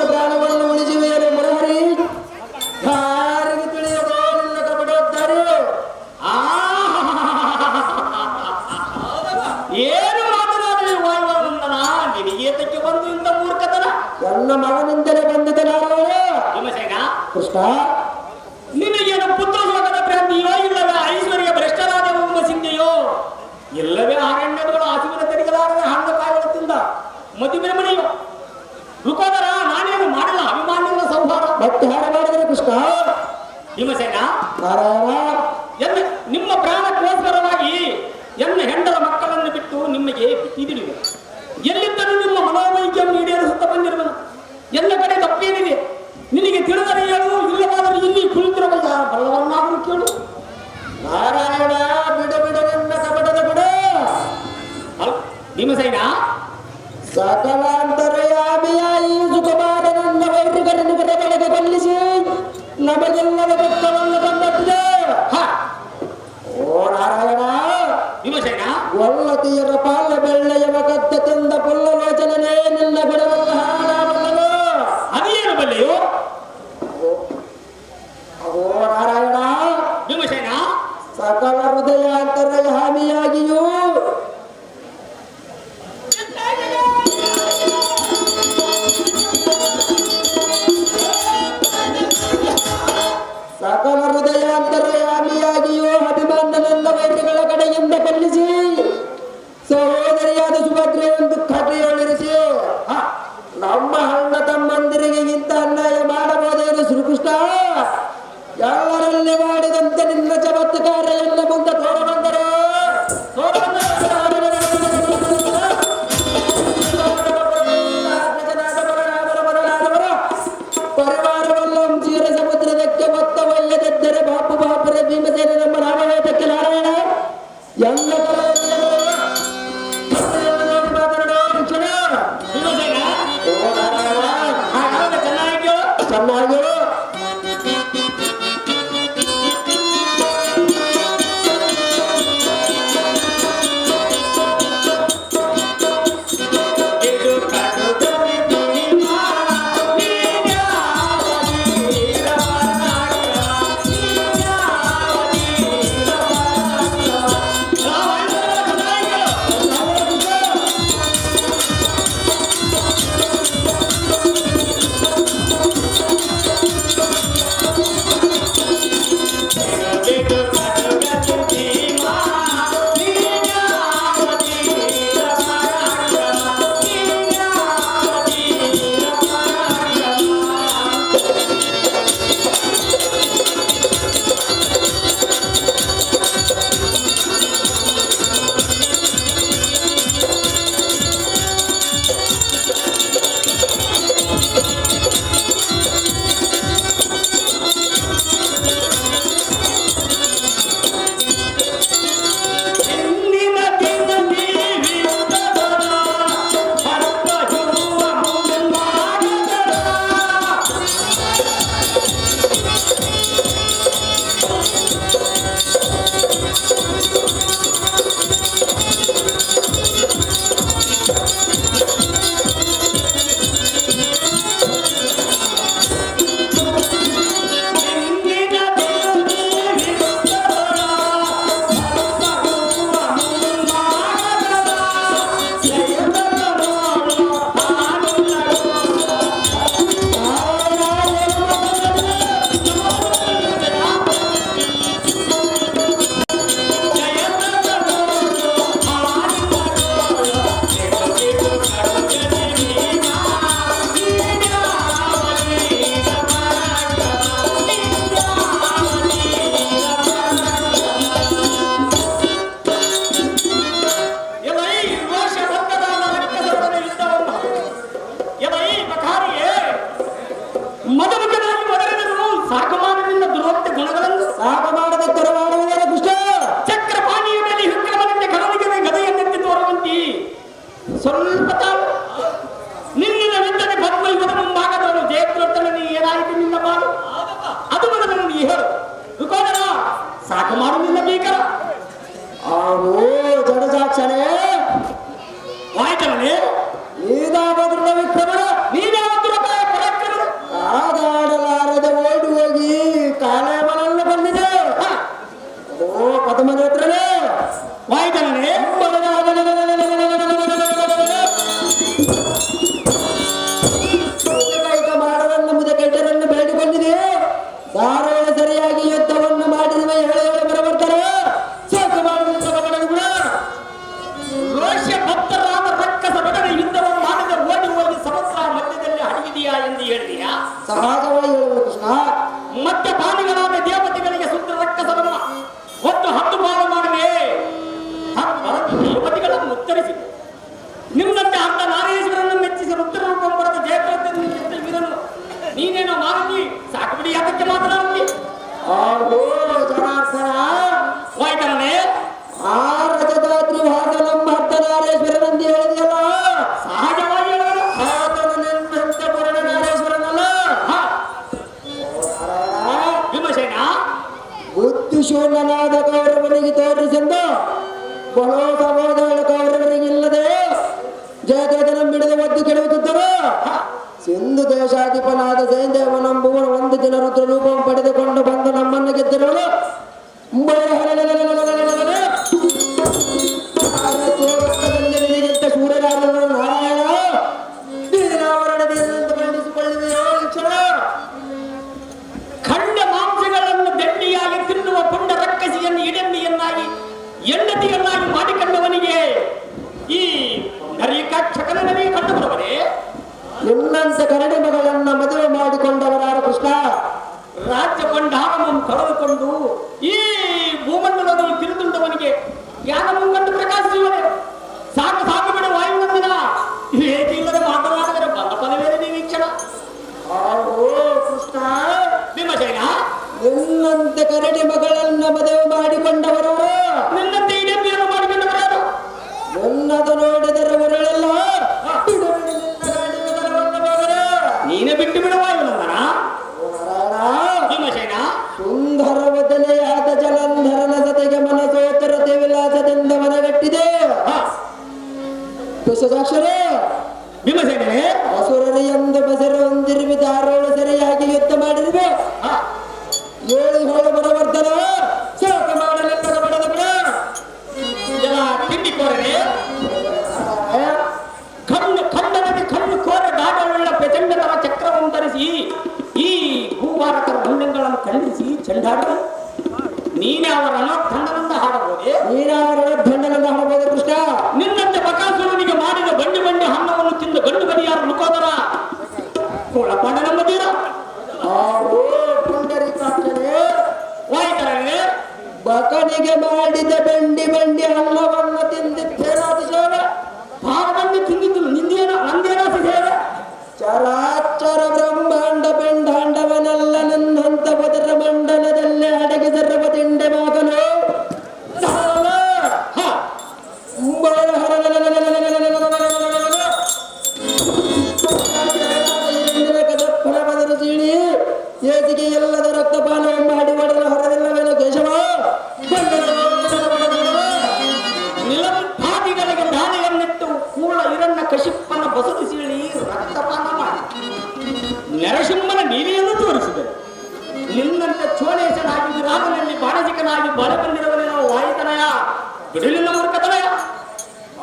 ಪ್ರಾಣವನ್ನು ಉಳಿಸುವೆಯರು ಮುರಹರಿ ಯಾರಿಗೆ ತಿಳಿಯುವುದು ನಿನ್ನ ಕಪಟೋದ್ಧಾರಿ ಏನು ಮಾತನಾಡಲಿ ವಾಯುವಂದನ ನಿನಗೆ ಏತಕ್ಕೆ ಬಂದು ಇಂಥ ಮೂರ್ಖತನ ನನ್ನ ಮಗನಿಂದಲೇ ಬಂದಿದ್ದ ನಾರಾಯಣ ಭೀಮಸೇನ ಕೃಷ್ಣ ನಿನಗೇನು ಪುತ್ರ ಲೋಕದ ಭ್ರಾಂತಿಯೋ ಇಲ್ಲವೇ ಐಶ್ವರ್ಯ ಭ್ರಷ್ಟರಾದವೆಂಬ ಚಿಂತೆಯೋ ಇಲ್ಲವೇ ಅರಣ್ಯಗಳ ಹಸಿವಿನ ತೆರಿಗಲಾರದ ಹಣ್ಣು ಕಾಯಿಗಳ ತಿಂದ ಮತಿಭ್ರಮಣೆಯೋ ರುಕೋದರ ನಾನೇನು ಮಾಡಿಲ್ಲ ಅಭಿಮಾನ್ಯನ ಸಂಹಾರ ಮತ್ತೆ ಹಾರ ಮಾಡಿದರೆ ಕೃಷ್ಣ ಭೀಮಸೇನ ನಾರಾಯಣ ಎನ್ನ ನಿಮ್ಮ ಪ್ರಾಣಕ್ಕೋಸ್ಕರವಾಗಿ ಎನ್ನ ಹೆಂಡರ ಮಕ್ಕಳನ್ನು ಬಿಟ್ಟು ನಿಮಗೆ ಬಿಟ್ಟಿದಿರುವೆ ಎಲ್ಲಿದ್ದರೂ ನಿಮ್ಮ ಮನೋವೈದ್ಯವನ್ನು ಈಡೇರಿಸುತ್ತಾ ಬಂದಿರುವನು ಎಲ್ಲ ಕಡೆ ತಪ್ಪೇನಿದೆ ನಿನಗೆ ತಿಳಿದರೆ ಹೇಳು ಇಲ್ಲವಾದರೂ ಇಲ್ಲಿ ಕುಳಿತಿರುವ ಬಲ್ಲವನ್ನಾದರೂ ಕೇಳು ನಾರಾಯಣ ಬಿಡ ಬಿಡ ನನ್ನ ಕಪಟದ ಬಿಡ ಭೀಮಸೇನ ಸಕಲಾಂತರಯಾಮಿಯಾಗಿ ಸುಕುಮಾರ ನನ್ನ ವೈರಿಗರನ್ನು ಬರಬಲಗೆ ಕೊಲ್ಲಿಸಿ ನಮಗೆಲ್ಲದ ದುಃಖವನ್ನು ತಂದೊಡ್ಡಿದೆ ಓ ನಾರಾಯಣ ಭೀಮಸೇನ ಒಲ್ಲತಿಯರ ಪಾಲ ಬೆಳ್ಳೆಯವ ಕದ್ದತಿಂದ ಪುಲ್ಲಲೋಚನೆ ನಿನ್ನ ಬಿಡವಲ್ಲ ಹಾಳಾಗಲ್ಲವೋ ಅದೇನು ಬಲ್ಲೆಯೋ ಓ ನಾರಾಯಣ ಭೀಮಸೇನ ಸಕಲ ಹೃದಯಾಂತರ ಹಾಮಿಯಾಗಿಯೂ ಸಕಲ ಹೃದಯಾಂತರಯಾಮಿಯಾಗಿಯೂ ಅಭಿಮಾನನನ್ನ ವೈದ್ಯಗಳ ಕಡೆಯಿಂದ ಕೊಲ್ಲಿಸಿ ಸಹೋದರಿಯಾದ ಸುಭದ್ರೆಯನ್ನು ಖಾತೆಯೊಳಿರಿಸಿ ನಮ್ಮ ಅಣ್ಣ ತಮ್ಮಂದಿರಿಗೆ ಇಂಥ ಅನ್ಯಾಯ ಮಾಡಬಹುದೇನು ಶ್ರೀಕೃಷ್ಣ ಎಲ್ಲರಲ್ಲಿ ಮಾಡಿದಂತೆ ನಿನ್ನ ಚಮತ್ಕಾರವನ್ನು ಮುಂದೆ ತೋರಬಂದರು ಪರಿವಾರವಲ್ಲ ಕ್ಷೀರ ಸಮುದ್ರದಕ್ಕೆ ಮೊತ್ತ ಒಯ್ಯದಿದ್ದರೆ ಬಾಪು ಬಾಪುರ ಭೀಮಸೇನ ನಮ್ಮ ನಾಮವೇದಕ್ಕೆ ನಾರಾಯಣ ಎಲ್ಲ ಮಾತಾಡೋ ಕ್ಷಣ ಭೀಮಸೇನ ಓ ನಾರಾಯಣ ಹಾಗಾದ್ರೆ ಚೆನ್ನಾಗಿಯೋ ಚೆನ್ನಾಗಿ ಇದು ಕಡುಗರಿ ರಾವಣ ನಿನ್ನ ಭೀಕರ ಆಹೋ ಜಡಜಾಕ್ಷರೇ ವಾಯ್ತನೇ ನೀದಾಬದ್ರ ವಿಕ್ರಮಣ ನೀನೇ ಒಂದು ರೂಪಾಯಿ ಪರಾಕ್ರಮರು ಕಾದಾಡಲಾರದೆ ಓಡಿ ಹೋಗಿ ಕಾಲೇಮನನ್ನು ಬಂದಿದೆ ಓ ಪದ್ಮನೇತ್ರನೇ ವಾಯ್ತನೇ ಮುದಕೈಕ ಮಾಡರನ್ನು ಮುದಕೈಟರನ್ನು ಬೇಡಿ ಬಂದಿದೆ ಧಾರಾಳ ಸರಿಯಾಗಿ ಯುದ್ಧವನ್ನು ಮಾಡಿದ ಹೇಳಿ ಬರಬರ್ತಾರೆ ಸಾಕು ಮಾಡಿದ ಕೂಡ ರೋಷ ಭಕ್ತರಾದ ರಕ್ಕಸ ಬಡನೆ ಯುದ್ಧವನ್ನು ಮಾಡಿದ ಓಡಿ ಹೋಗಿ ಸಮುದ್ರ ಮಧ್ಯದಲ್ಲಿ ಅಡಗಿದೆಯಾ ಎಂದು ಹೇಳಿದೆಯಾ ಸಹಜವಾಗಿ ಹೇಳುವುದು ಕೃಷ್ಣ ಮತ್ತೆ ಪಾನಿಗಳಾದ ದೇವತೆಗಳಿಗೆ ಸುತ್ತ ರಕ್ಕಸರನ್ನು ಒಟ್ಟು 10 ಬಾಲ ಮಾಡಿದೆ ದೇವತೆಗಳನ್ನು ಉತ್ತರಿಸಿದೆ ನಿನ್ನಂತೆ ಅರ್ಧ ನಾರೇಶ್ವರನ್ನು ಮೆಚ್ಚಿಸಿ ರುದ್ರ ರೂಪ ಪಡೆದ ಜಯಪ್ರದನ್ನು ವೀರನು ನೀನೇನೋ ಮಾರುತಿ ಸಾಕು ಬಿಡಿ ಅದಕ್ಕೆ ಮಾತನಾಡುತ್ತಿ ಆಹೋ ಜನಾರ್ದನ ವಾಯ್ತನೇ ಆ ರಜದಾದ್ರಿ ವಾಸನಂ ಹತ್ತನಾರೇಶ್ವರನಂದು ಹೇಳಿದೆಯಲ್ಲ ಸಹಜವಾಗಿ ಹೇಳುವರು ಆತನು ನಿನ್ನಂತೆ ಪೂರ್ಣನಾರೇಶ್ವರನಲ್ಲ ವಿಮರ್ಶೇನ ಬುದ್ಧಿಶೂನ್ಯನಾದ ಕೌರವನಿಗೆ ತೋರಿಸೆಂದು ಬಲೋ ಸಹೋದರ ಕೌರವರಿಗೆ ಇಲ್ಲದೆ ಜಯದ್ರಥನ ಬಿಡದ ಒದ್ದು ಕೆಡವುತ್ತಿದ್ದರು ಸಿಂಧು ದೇಶಾಧಿಪನಾದ ಜಯದೇವನಂಬುವನು ಒಂದು ದಿನ ರುದ್ರ ರೂಪವನ್ನು ಪಡೆದುಕೊಂಡು ಬಂದು ನಮ್ಮನ್ನು ಗೆದ್ದಿರುವನು ಸೂರ್ಯರಾಜನ ನಾರಾಯಣ ನೀನಾವರಣದಿಂದ ಖಂಡಿಸಿಕೊಳ್ಳುವೆಯೋ ಕ್ಷಣ ಖಂಡ ಮಾಂಸಗಳನ್ನು ದಂಡಿಯಾಗಿ ತಿನ್ನುವ ಪುಂಡ ರಕ್ಕಸಿಯನ್ನು ಇಡೆಂಬಿಯನ್ನಾಗಿ ಹೆಂಡತಿಯನ್ನಾಗಿ ಮಾಡಿಕೊಂಡವನಿಗೆ ಈ ನರಿಕಾಕ್ಷಕನೇ ಕಂಡು ಬರುವರೆ ನಿನ್ನಂತ ಕರಡಿ ಮಗಳನ್ನ ಮದುವೆ ಮಾಡಿಕೊಂಡವರಾರು ಕೃಷ್ಣ ರಾಜ್ಯ ಭಂಡಾರವನ್ನು ಕಳೆದುಕೊಂಡು ಈ ಭೂಮಂಡಲದಲ್ಲಿ ತಿರುದುಂಡವನಿಗೆ ಜ್ಞಾನ ಮುಂಗಂಡು ಪ್ರಕಾಶಿಸುವರೆ ಸಾಕು ಸಾಕು ಬಿಡು ವಾಯುವಂದಿನ ಏಕಿಲ್ಲದೆ ಮಾತನಾಡಿದರೆ ಬಂದ ಪದವೇನೆ ವೀಕ್ಷಣ ಆಹೋ ಕೃಷ್ಣ ಭೀಮಸೇನ ನಿನ್ನಂತೆ ಕರಡಿ ಮಗಳನ್ನ ಮದುವೆ ಮಾಡಿಕೊಂಡವರವರು ನಿನ್ನಂತೆ ಇಡೆಂಬಿಯನ್ನು ಮಾಡಿಕೊಂಡವರಾರು ನಿನ್ನದು ನೋಡಿದರೆ ಉರಳೆಲ್ಲ ನೀನೇ ಬಿಟ್ಟು ಬಿಡುವ ಇವನಂದನ ಭೀಮಸೇನ ಸುಂದರ ವದನೆಯಾದ ಜಲಂಧರನ ಜೊತೆಗೆ ಮನಸೋತ್ತರತೆ ವಿಲಾಸದಿಂದ ಮನಗಟ್ಟಿದೆ ಕುಶದಾಕ್ಷರೇ ಭೀಮಸೇನೇ ಅಸುರರು ಎಂದು ಬಸರು ಹೊಂದಿರುವೆ ಧಾರೋಳು ಸರಿಯಾಗಿ ಯುದ್ಧ ಮಾಡಿರುವೆ 7 ಹೇಳು ಬರವರ್ಧನ ಸಾಕು ಮಾಡಲೆಲ್ಲ ಬಡದ ಬಿಡ ಜನ ತಿಂಡಿ ಕೋರರೆ ಖಂಡನಕ್ಕೆ ಕಣ್ಣು ಕೋರ ದಾಟವುಳ್ಳ ಪ್ರಚಂಡತರ ಚಕ್ರವನ್ನು ಧರಿಸಿ ಈ ಭೂಭಾರತರ ಮುಂಡಗಳನ್ನು ಖಂಡಿಸಿ ಚೆಂಡಾಡಿದ ನೀನೇ ಅವರ ಖಂಡನಂದ ಹಾಡಬಹುದೇ ನೀರಾವರ ದಂಡನದ ಹಣಬಹುದು ಕೃಷ್ಣ ನಿನ್ನಂತೆ ಬಕಾಸುರನಿಗೆ ಮಾಡಿದ ಬಂಡಿ ಬಂಡಿ ಹಣ್ಣವನ್ನು ತಿಂದು ಗಂಡು ಬದಿಯಾರ ಮುಖೋದರ ಕೋಳಪಾಡ ನಂಬದೀರ ಆಹೋ ಪುಂಡರೀಕಾಕ್ಷನೇ ವಾಯಿತರೇ ಬಕನಿಗೆ ಮಾಡಿದ ಬೆಂಡಿ ಬಂಡಿ ಅನ್ನವನ್ನು ತಿಂದಿದ್ದೇನಾದ ಭಾರ ಬಂಡಿ ತಿಂದಿದ್ದು ನಿಂದೇನ ನಂದೇನಾಸಿ ಸೇವೆ ಚರಾಚರ ಬ್ರಹ್ಮಾಂಡ ಪಿಂಡಾಂಡವನೆಲ್ಲ ನಿನ್ನಂತ ಬದರ ಮಂಡಲದಲ್ಲೇ ಅಡಗಿ ಸರ್ವ ತಿಂಡೆ ಮಗನು ಕದಪ್ಪನ ಬದಲು ಸೀಳಿ ಏಸಿಗೆ ಎಲ್ಲದ ರಕ್ತಪಾನವನ್ನು ಮಾಡಿ ಮಾಡಲು ಹೊರದಿಲ್ಲವೇನೋ ಕೇಶವ ನಿಲಂಪಾದಿಗಳಿಗೆ ದಾನೆಯನ್ನಿಟ್ಟು ಕೂಳ ಇರನ್ನ ಕಶಿಪ್ಪನ ಬಸದು ಸೀಳಿ ರಕ್ತಪಾನ ಮಾಡಿ ನರಸಿಂಹನ ನೀಲಿಯನ್ನು ತೋರಿಸಿದರು ನಿನ್ನಂತ ಚೋಳೇಶನಾಗಿ ವಿರಾಮನಲ್ಲಿ ಬಾಣಸಿಕನಾಗಿ ಬಾಳ ಬಂದಿರುವನೇನೋ ವಾಯುತನಯ ಬಿಡಲಿಲ್ಲ ಮೂರ್ಖತನಯ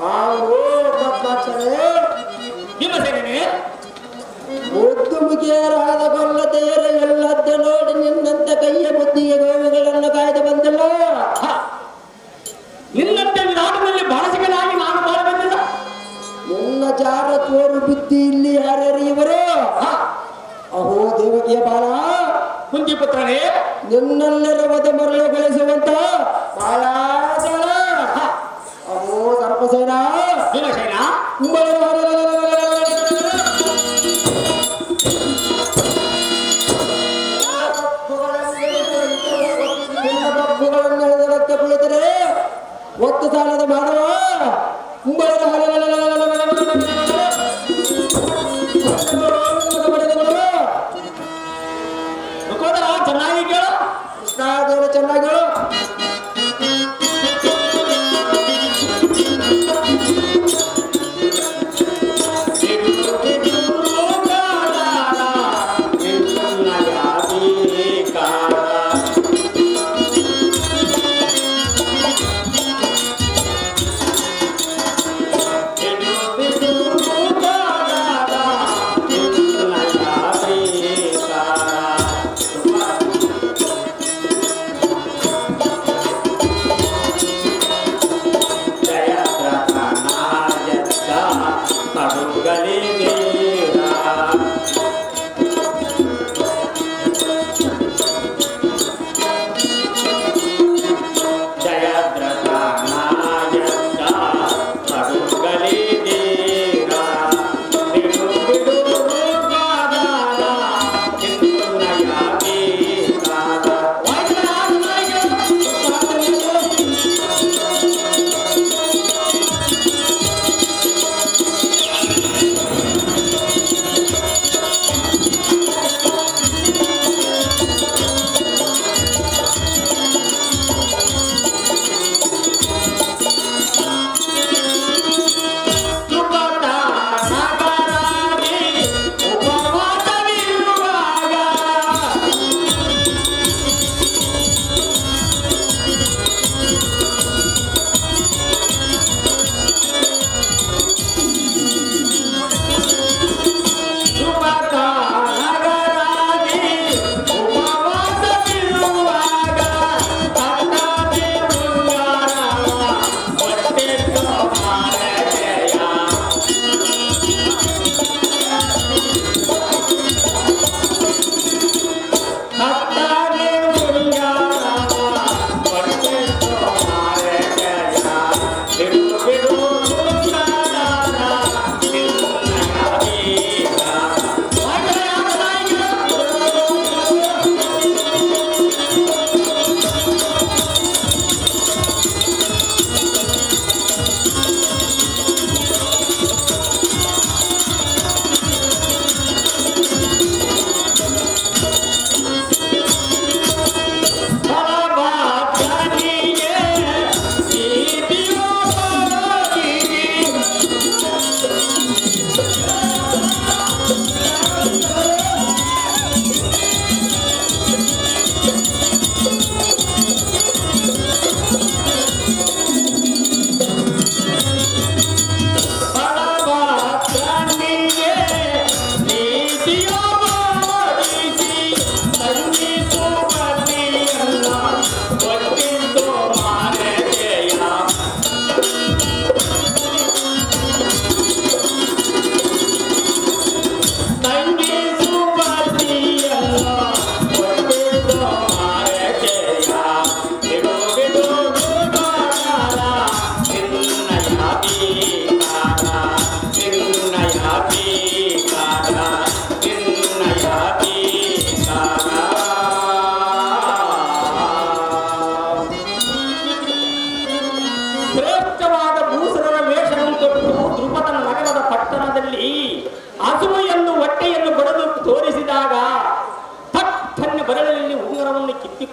ಆಹೋ ಪದ್ಮಾಕ್ಷರೇ ಭೀಮಸೇನೇ ಮುದ್ದು ಮುಖಿಯರಾದ ಕೊಲ್ಲತೆಯರ ಎಲ್ಲದ್ದ ನೋಡಿ ನಿನ್ನಂತ ಕೈಯ ಬುದ್ಧಿಯ ಗೋವುಗಳನ್ನು ಕಾಯ್ದು ಬಂದಿಲ್ಲ ನಿನ್ನಂತೆ ವಿರಾಮದಲ್ಲಿ ಬಾಣಸಿಕನಾಗಿ ನಾನು ಬಾಳ ಬಂದಿಲ್ಲ ನಿನ್ನ ಚಾರ ಚೋರು ಬುದ್ಧಿ ಇಲ್ಲಿ ಯಾರ್ಯಾರಿವರು ಅಹೋ ದೇವಕಿಯ ಬಾಲ ಕುಂತಿಪುತ್ರನೇ ನಿನ್ನಲ್ಲಿರುವುದ ಮರಳುಗೊಳಿಸುವಂತ ಮಾಯಾಜಾಲ ಅಹೋ ಸರ್ಪಸೇನ ಭೀಮಸೇನ ತಪ್ಪುಗಳನ್ನೆಳೆದಕ್ಕೆ ಕುಳಿತರೆ ಒತ್ತು ಸಾಲದ ಮಾನವ ಮುಖೋದರ ಚೆನ್ನಾಗಿ ಕೇಳು ಕೃಷ್ಣಾದೇವ ಚೆನ್ನಾಗಿ ಹೇಳು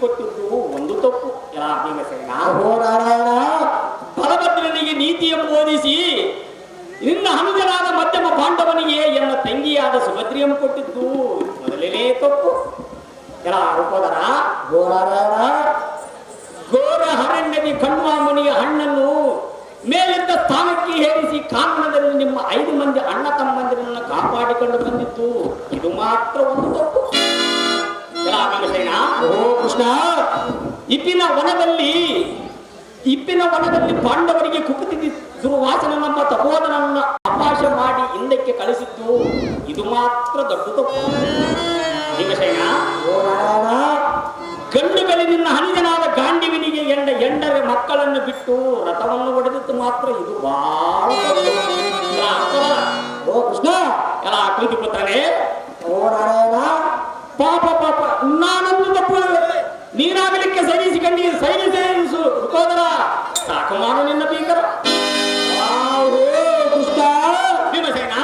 ಕೊಟ್ಟಿದ್ದು ಒಂದು ತಪ್ಪು. ಯಾ ಭೀಮಸೇನ, ಓ ನಾರಾಯಣ, ಬಲಭದ್ರನಿಗೆ ನೀತಿಯನ್ನು ಬೋಧಿಸಿ ನಿನ್ನ ಅನುಜನಾದ ಮಧ್ಯಮ ಪಾಂಡವನಿಗೆ ಎನ್ನ ತಂಗಿಯಾದ ಸುಭದ್ರಿಯನ್ನು ಕೊಟ್ಟಿದ್ದು ಮೊದಲನೇ ತಪ್ಪು. ಯಾ ರೂಪಧರ, ಓ ನಾರಾಯಣ, ಘೋರ ಅರಣ್ಯದಿ ಕಣ್ವಾಮನಿಯ ಹಣ್ಣನ್ನು ಮೇಲಿದ್ದ ಸ್ಥಾನಕ್ಕೆ ಹೇರಿಸಿ ಕಾನೂನದಲ್ಲಿ ನಿಮ್ಮ 5 ಮಂದಿ ಅಣ್ಣ ತಮ್ಮಂದಿರನ್ನ ಕಾಪಾಡಿಕೊಂಡು ಬಂದಿತ್ತು ಇದು ಮಾತ್ರ ಒಂದು ತಪ್ಪು. ಯಾ ಭೀಮಸೇನ, ಓ ಕೃಷ್ಣ, ಇಪ್ಪಿನ ವನದಲ್ಲಿ ಪಾಂಡವರಿಗೆ ಕುಪಿತಿದ್ದ ದುರ್ವಾಸನ ನಮ್ಮ ತಪೋದನನ್ನ ಅಪಾಶ ಮಾಡಿ ಹಿಂದಕ್ಕೆ ಕಳಿಸಿದ್ದು ಇದು ಮಾತ್ರ ದೊಡ್ಡ ತಪ್ಪು. ಭೀಮಸೇನ, ಓ ನಾರಾಯಣ, ಗಂಡುಗಲಿ ನಿನ್ನ ಹನಿಜನಾದ ಗಾಂಡಿವಿನಿಗೆ ಎಂಡರೆ ಮಕ್ಕಳನ್ನು ಬಿಟ್ಟು ರಥವನ್ನು ಹೊಡೆದಿದ್ದು ಮಾತ್ರ ಇದು ಬಹಳ ಓ ಕೃಷ್ಣ, ಎಲ್ಲ ಕುಂತಿ ಪುತ್ರನೇ, ಓ ನಾರಾಯಣ, ಪಾಪ ಪಾಪ ನಾನೊಂದು ತಪ್ಪು ನೀನಾಗಲಿಕ್ಕೆ ಸೈನಿಸು ರುಕೋದರ ಸಾಕು ಮಾಡು ನಿನ್ನ ಭೀಕರ. ಕೃಷ್ಣ, ಭೀಮಸೇನ,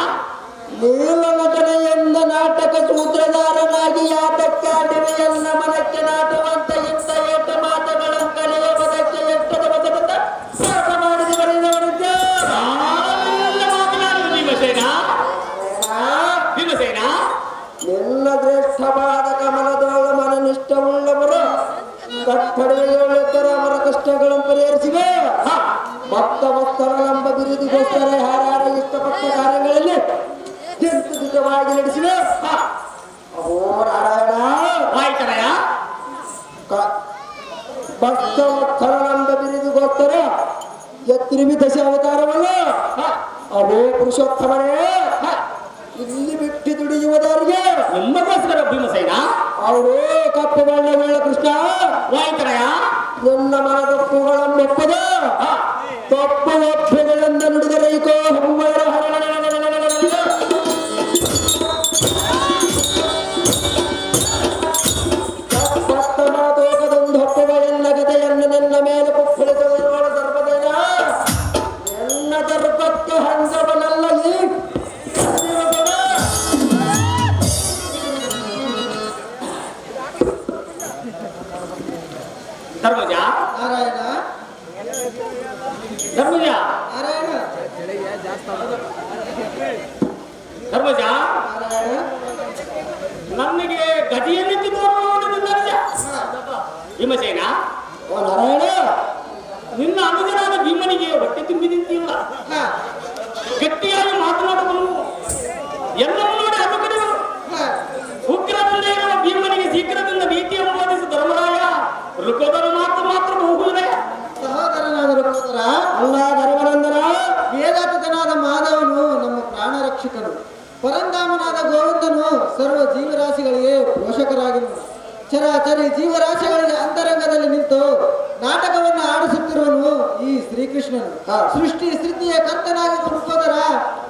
ನೀಲನಟನೆ ಎಂದ ನಾಟಕ ಸೂತ್ರಧಾರನಾಗಿ ಯಾತಕ್ಕಾಡಿವೆಯನ್ನ ಮನಕ್ಕೆ ನಾಟವಂತ ಎಂತ ಏಟ ಮಾತಗಳ ಕಲೆಯ ಪದಕ್ಕೆ ಎಟ್ಟದ ಬಸಬತ ಪಾಠ ಮಾಡಿದ ಬರೆದವನಿದ್ದೆ. ಮಾತನಾಡುವ ಭೀಮಸೇನ, ಭೀಮಸೇನ, ನಿನ್ನ ಶ್ರೇಷ್ಠವಾದ ಕಮಲದೋಳ ಮನನಿಷ್ಠವುಳ್ಳವರು ಕಟ್ಟಡವೆಯುಳ್ಳತರ ಅವರ ಕಷ್ಟಗಳನ್ನು ಪರಿಹರಿಸಿವೆ. ಭಕ್ತ ಭಕ್ತರಳೆಂಬ ಬಿರುದಿಗೋಸ್ಕರ ಯಾರ್ಯಾರ ಇಷ್ಟಪಟ್ಟ ಕಾರ್ಯಗಳಲ್ಲಿ ಚಿಂತಿತವಾಗಿ ನಡೆಸಿವೆ. ಅಹೋ ನಾರಾಯಣ, ಆಯ್ತರಯ್ಯ, ಭಕ್ತ ಭಕ್ತರಳೆಂಬ ಬಿರುದಿಗೋಸ್ಕರ ಎತ್ತಿರಿಮಿ ದಶ ಅವತಾರವನ್ನು ಅಹೋ ಪುರುಷೋತ್ತಮರೇ ಇಲ್ಲಿ ಬಿಟ್ಟು ದುಡಿಯುವುದರಿಗೆ ನಿಮ್ಮಗೋಸ್ಕರ ಭೀಮಸೇನ, ಅವರು ಕಪ್ಪು ಬಣ್ಣವುಳ್ಳ ಕೃಷ್ಣ ಆಯ್ತರಯ್ಯ, ನನ್ನ ಮನದಪ್ಪುಗಳನ್ನೊಪ್ಪದ ತಪ್ಪು ಒಪ್ಪೆಗಳಿಂದ ನುಡಿದರೆ ಈಕೋ ಹಮ್ಮರ ತಪ್ಪ ಮಾತೋಕದೊಂದು ಹಪ್ಪುವ ಎಲ್ಲ ಗದೆಯನ್ನು ನನ್ನ ಮೇಲೆ ಕುಪ್ಪಳಿಸುವ ಸರ್ಪದೇನ ನನ್ನ ದರ್ಪಕ್ಕೆ ಹಂಸವನಲ್ಲ ಈ ಧರ್ಮಜ, ನಾರಾಯಣ, ಧರ್ಮಜ, ನಾರಾಯಣ, ಧರ್ಮಜ, ನಾರಾಯಣ, ನನಗೆ ಗದಿಯನ್ನೆತ್ತಿ ತೋರುವುದು ನಿನ್ನ ನಿಜ. ಭೀಮಸೇನ, ಓ ನಾರಾಯಣ, ನಿನ್ನ ಅನುಜನಾದ ಭೀಮನಿಗೆ ಹೊಟ್ಟೆ ತುಂಬಿ ನಿಂತಿಲ್ಲ. ಹ, ಗಟ್ಟಿಯಾಗಿ ಮಾತನಾಡುವನು, ಎಲ್ಲವೂ ನೋಡಿ ಅದು ಕಡೆಯವರು. ಹ. ಉಗ್ರದಿಂದ ಇರುವ ಭೀಮನಿಗೆ ಶೀಘ್ರದಿಂದ ನೀತಿಯನ್ನು ಬೋಧಿಸಿ ಧರ್ಮರಾಯ ಋಕೋದರ ಮಾತ್ರ ಬಹುಗುಣಯ. ಸಹೋದರನಾದ ಋಕೋದರ, ಅಲ್ಲ ಧರ್ಮನಂದನ, ವೇದಾತನಾದ ಮಾಧವನು ನಮ್ಮ ಪ್ರಾಣ ರಕ್ಷಕನು, ಪರಂಧಾಮನಾದ ಗೋವಿಂದನು ಸರ್ವ ಜೀವರಾಶಿಗಳಿಗೆ ಪೋಷಕರಾಗಿರುವನು. ಚರಾಚರಿ ಜೀವರಾಶಿಗಳಿಗೆ ಅಂತರಂಗದಲ್ಲಿ ನಿಂತು ನಾಟಕವನ್ನು ಆಡಿಸುತ್ತಿರುವನು ಈ ಶ್ರೀಕೃಷ್ಣನು. ಸೃಷ್ಟಿ ಸ್ಥಿತಿಯ ಕರ್ತನಾಗಿರುವ ಋಕೋದರ,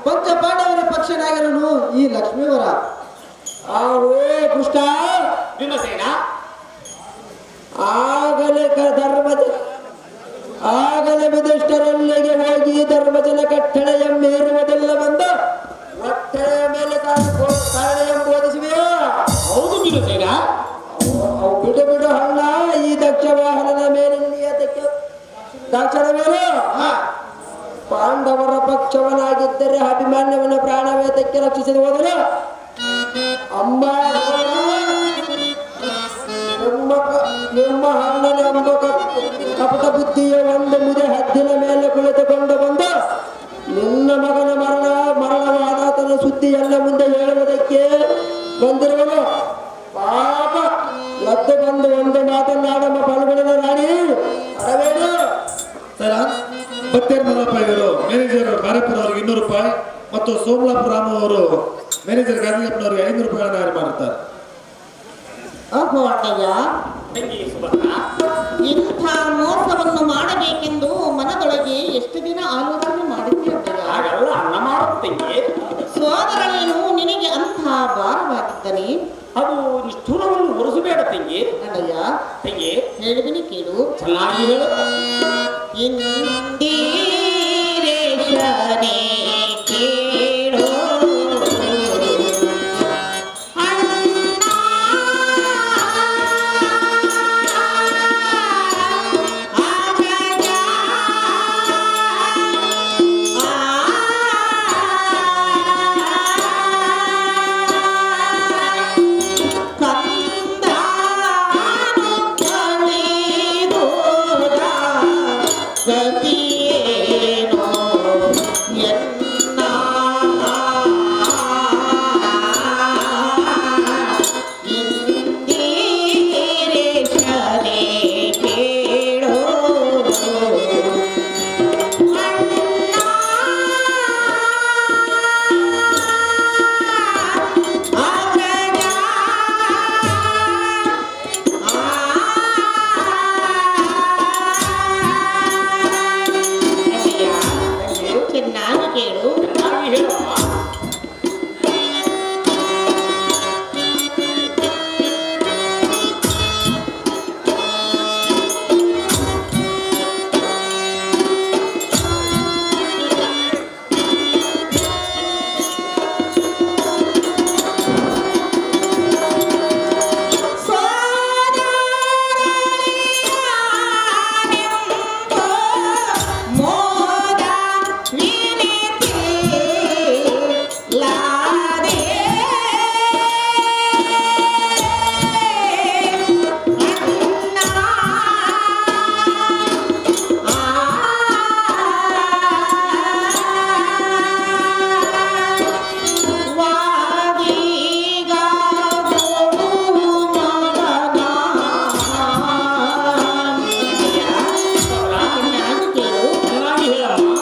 ಪಂಚ ಪಾಂಡವರ ಪಕ್ಷನಾಗಿರುವನು ಈ ಲಕ್ಷ್ಮೀವರ. ಆವೇ ಕೃಷ್ಣ, ಭೀಮಸೇನ, ಆಗಲೇ ವಿಧಿಷ್ಠರಲ್ಲಿಗೆ ಹೋಗಿ ಧರ್ಮಜನ ಕಟ್ಟಳೆ ಎಂಬೇರುವುದೆಲ್ಲ ಬಂದು ಒಟ್ಟಳೆಯ ಮೇಲೆ ಕಾರಣ ಎಂಬುದಿಸಿವೆಯೋ. ಹೌದು ಭೀಮಸೇನ, ಅವು ಬಿಡು ಬಿಡು ಹಣ್ಣ ಈ ದಕ್ಷ ವಾಹನದ ಮೇಲೆ ದಕ್ಷನ ಮೇಲೆ ಪಾಂಡವರ ಪಕ್ಷವನಾಗಿದ್ದರೆ ಅಭಿಮಾನ್ಯವನ ಪ್ರಾಣವೇತಕ್ಕೆ ರಕ್ಷಿಸಲು ಹೋದರು. ಅಮ್ಮ ನಿಮ್ಮ ಅಣ್ಣನೆಂಬ ಕಪಟ ಬುದ್ಧಿಯ ಒಂದು ಮುದೆ ಹದ್ದಿನ ಮೇಲೆ ಕುಳಿತುಕೊಂಡು ಬಂದು ನಿನ್ನ ಮಗನ ಮರಣವಾದಾತನ ಸುದ್ದಿ ಎಲ್ಲ ಮುಂದೆ ಹೇಳುವುದಕ್ಕೆ ಬಂದಿರುವನು. ಪಾಪ ಎದ್ದು ಬಂದು ಒಂದು ಮಾತನ್ನಾಡಮ್ಮ ಪಾಲ್ಗೊಳ್ಳದ ರಾಣಿ ಅಡಬೇಡು. ಸರ್, ಬತ್ತೇರ್ ಮಲ್ಲಪ್ಪ ಇವರು ಮ್ಯಾನೇಜರ್ ಮಾರಪ್ಪನ ಅವರಿಗೆ 200 ರೂಪಾಯಿ ಮತ್ತು ಸೋಮಲಾಪುರ ರಾಮ ಅವರು ಮ್ಯಾನೇಜರ್ ಗಾಂಧಿಯಪ್ಪನವರಿಗೆ 500 ರೂಪಾಯಿಗಳನ್ನು ಆಯ್ಕೆ ಮಾಡುತ್ತಾರೆ. ಅಹೋ ಅಣ್ಣಯ್ಯ, ತಂಗಿ ಸುಭದ್ರ, ಇಂಥ ಮೋಸವನ್ನು ಮಾಡಬೇಕೆಂದು ಮನದೊಳಗೆ ಎಷ್ಟು ದಿನ ಆಲೋಚನೆ ಮಾಡಿದ್ದೆ ಅಣ್ಣಯ್ಯ. ಹಾಗೆಲ್ಲ ಅನ್ನ ಮಾಡುತ್ತ ತಂಗಿ, ಸೋದರನೇನು ನಿನಗೆ ಅಂಥ ಭಾರವಾಗಿದ್ದನೆ? ಅದು ನಿಷ್ಠುರವನ್ನು ಒರೆಸಬೇಡ ತಂಗಿ. ಅಣ್ಣಯ್ಯ, ತಂಗಿ ಹೇಳಿದನಿ ಕೇಳು. ಚೆನ್ನಾಗಿ ಹೇಳು. ಇಂದಿರೇಶನೇ ಕೇಳು ಅಣ್ಣ ಗತಿಯೇನೋ ಎನ್ನ ಇಂದಿರೇಶನೇ ಕೇಳೋ ಚೆನ್ನಾಗಿ ಕೇಳು ಚೆನ್ನಾಗಿ ಹೇಳಮ್ಮ. ಮೋದ ವಿನಿತಿ ಲಾದೆ ಅಣ್ಣ ವಾದೀಗ ಚೆನ್ನಾಗಿ ಕೇಳು ಚೆನ್ನಾಗಿ ಹೇಳಮ್ಮ.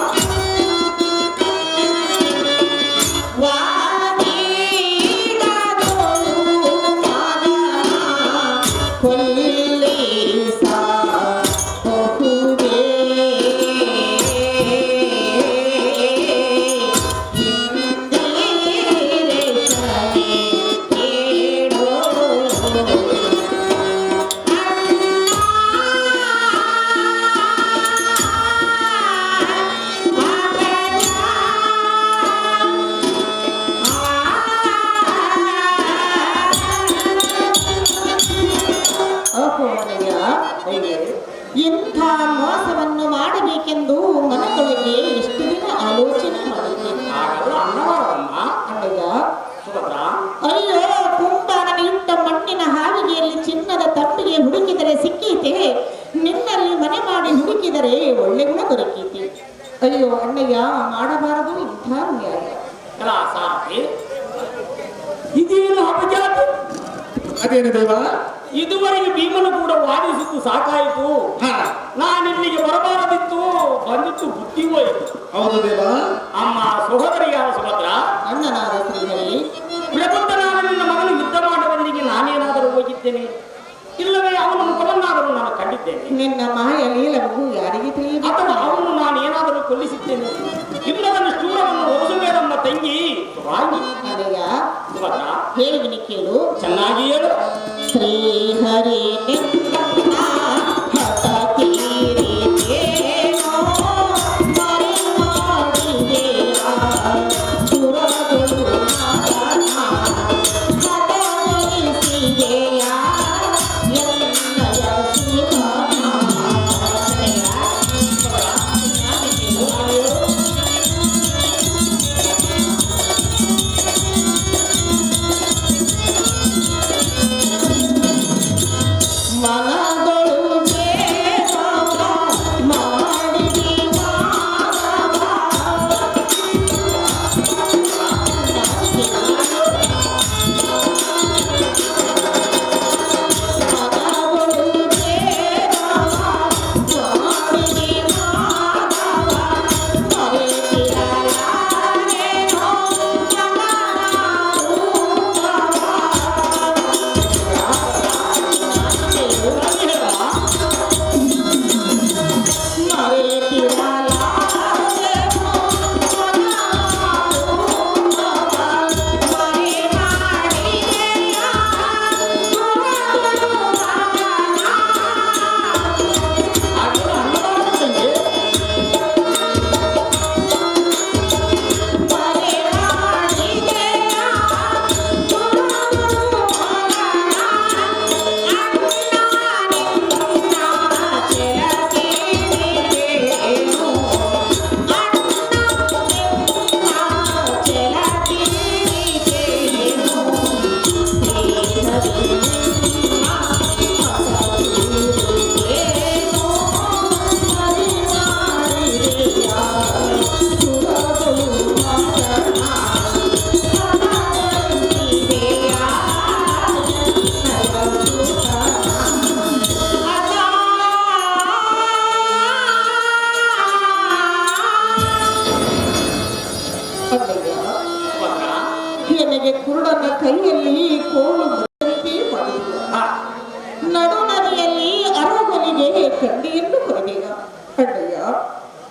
ಇಂಥ ಮೋಸವನ್ನು ಮಾಡಬೇಕೆಂದು ಮನದೊಳಗೆ ಎಷ್ಟು ದಿನ ಆಲೋಚನೆ ಮಾಡಿದ್ದೆ ಹಾಗೆಲ್ಲ ಅನ್ನಬಾರದಮ್ಮ. ಅಣ್ಣಯ್ಯ ಸುಭದ್ರ, ಅಯ್ಯೋ ಕುಂಬಾರನ ಇಟ್ಟ ಮಣ್ಣಿನ ಹಾವಿಗೆಯಲ್ಲಿ ಚಿನ್ನದ ತಪ್ಪಿಗೆ ಹುಡುಕಿದರೆ ಸಿಕ್ಕೀತೆ ನಿನ್ನಲ್ಲಿ ಮನೆ ಮಾಡಿ ಹುಡುಕಿದರೆ ಒಳ್ಳೆ ಗುಣ ದೊರಕೀತೆ ಅಯ್ಯೋ ಅಣ್ಣಯ್ಯ ಮಾಡಬಾರದು ಇಂಥ ನ್ಯಾಯ ಅಲ್ಲ ಸಾಕಿ, ಇದೇನು ಅಪಜಾತಿ? ಅದೇನು ದೇವ? ಇದುವರೆಗೆ ಭೀಮನು ಕೂಡ ವಾದಿಸಿದ್ದು ಸಾಕಾಯಿತು. ಹಾ, ನಾನಿಲ್ಲಿಗೆ ಬರಬಾರದಿತ್ತು, ಬಂದಿತ್ತು ಬುದ್ಧಿ ಹೋಯಿತು. ಹೌದು ದೇವ. ಅಮ್ಮ ಸಹೋದರಿ ಯಾವ ಸುಭದ್ರ? ಅಣ್ಣನಾದ ಶ್ರೀಹರಿ ಪ್ರಬುದ್ಧನಾದ ನಿನ್ನ ಮಗನು ಯುದ್ಧ ಮಾಡುವಲ್ಲಿಗೆ ನಾನೇನಾದರೂ ಹೋಗಿದ್ದೇನೆ, ಇಲ್ಲವೇ ಅವನ ಮುಖವನ್ನಾದರೂ ನಾನು ಕಂಡಿದ್ದೇನೆ, ನಿನ್ನ ಮಾಯ ಲೀಲವು ಯಾರಿಗೆ ತಿಳಿಯಬೇಕು ಅಥವಾ ಅವನು ನಾನು ಏನಾದರೂ ಕೊಲ್ಲಿಸಿದ್ದೇನೆ. ಇಲ್ಲದನ್ನು ಶೂರವನ್ನು ಹೊರಸುಬೇಡಮ್ಮ ತಂಗಿ ವಾಂಗಿ. ಅಣ್ಣಯ್ಯ ಸುಭದ್ರ ಹೇಳಿದಿನಿ ಕೇಳು ಚೆನ್ನಾಗಿ ಹೇಳು. ಶ್ರೀಹರಿ ಕುರುಡನ ಕೈಯಲ್ಲಿ ಕೋಲು ಬರುವಂತೆ ಮಾಡಿದ. ಹಾ, ನಡು ನದಿಯಲ್ಲಿ ಅರವಲಿಗೆ ಕಡ್ಡಿಯನ್ನು ಕೊರೆದಿದ. ಅಣ್ಣಯ್ಯ,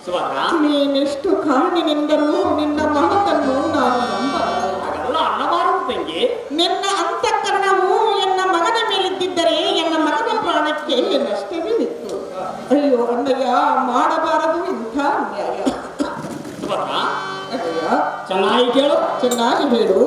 ಸುಭದ್ರ ನೀನೆಷ್ಟು ಕಾರಣನೆಂದರೂ ನಿನ್ನ ಮಹತನ್ನು ನಾನು ನಂಬಲಾರೆ. ಹಾಗಲ್ಲ ಅನ್ನಬಾರದು ತಂಗಿ. ನಿನ್ನ ಅಂತಃಕರಣವು ಎನ್ನ ಮಗನ ಮೇಲಿದ್ದಿದ್ದರೆ ಎನ್ನ ಮಗನ ಪ್ರಾಣಕ್ಕೆ ನಷ್ಟವೇ ಇತ್ತು. ಅಯ್ಯೋ ಅಣ್ಣಯ್ಯ, ಮಾಡಬಾರದು ಇಂಥ ಅನ್ಯಾಯ. ಸುಭದ್ರ ಅಣ್ಣಯ್ಯ, ಚೆನ್ನಾಗಿ ಕೇಳು. ಚೆನ್ನಾಗಿ ಹೇಳು.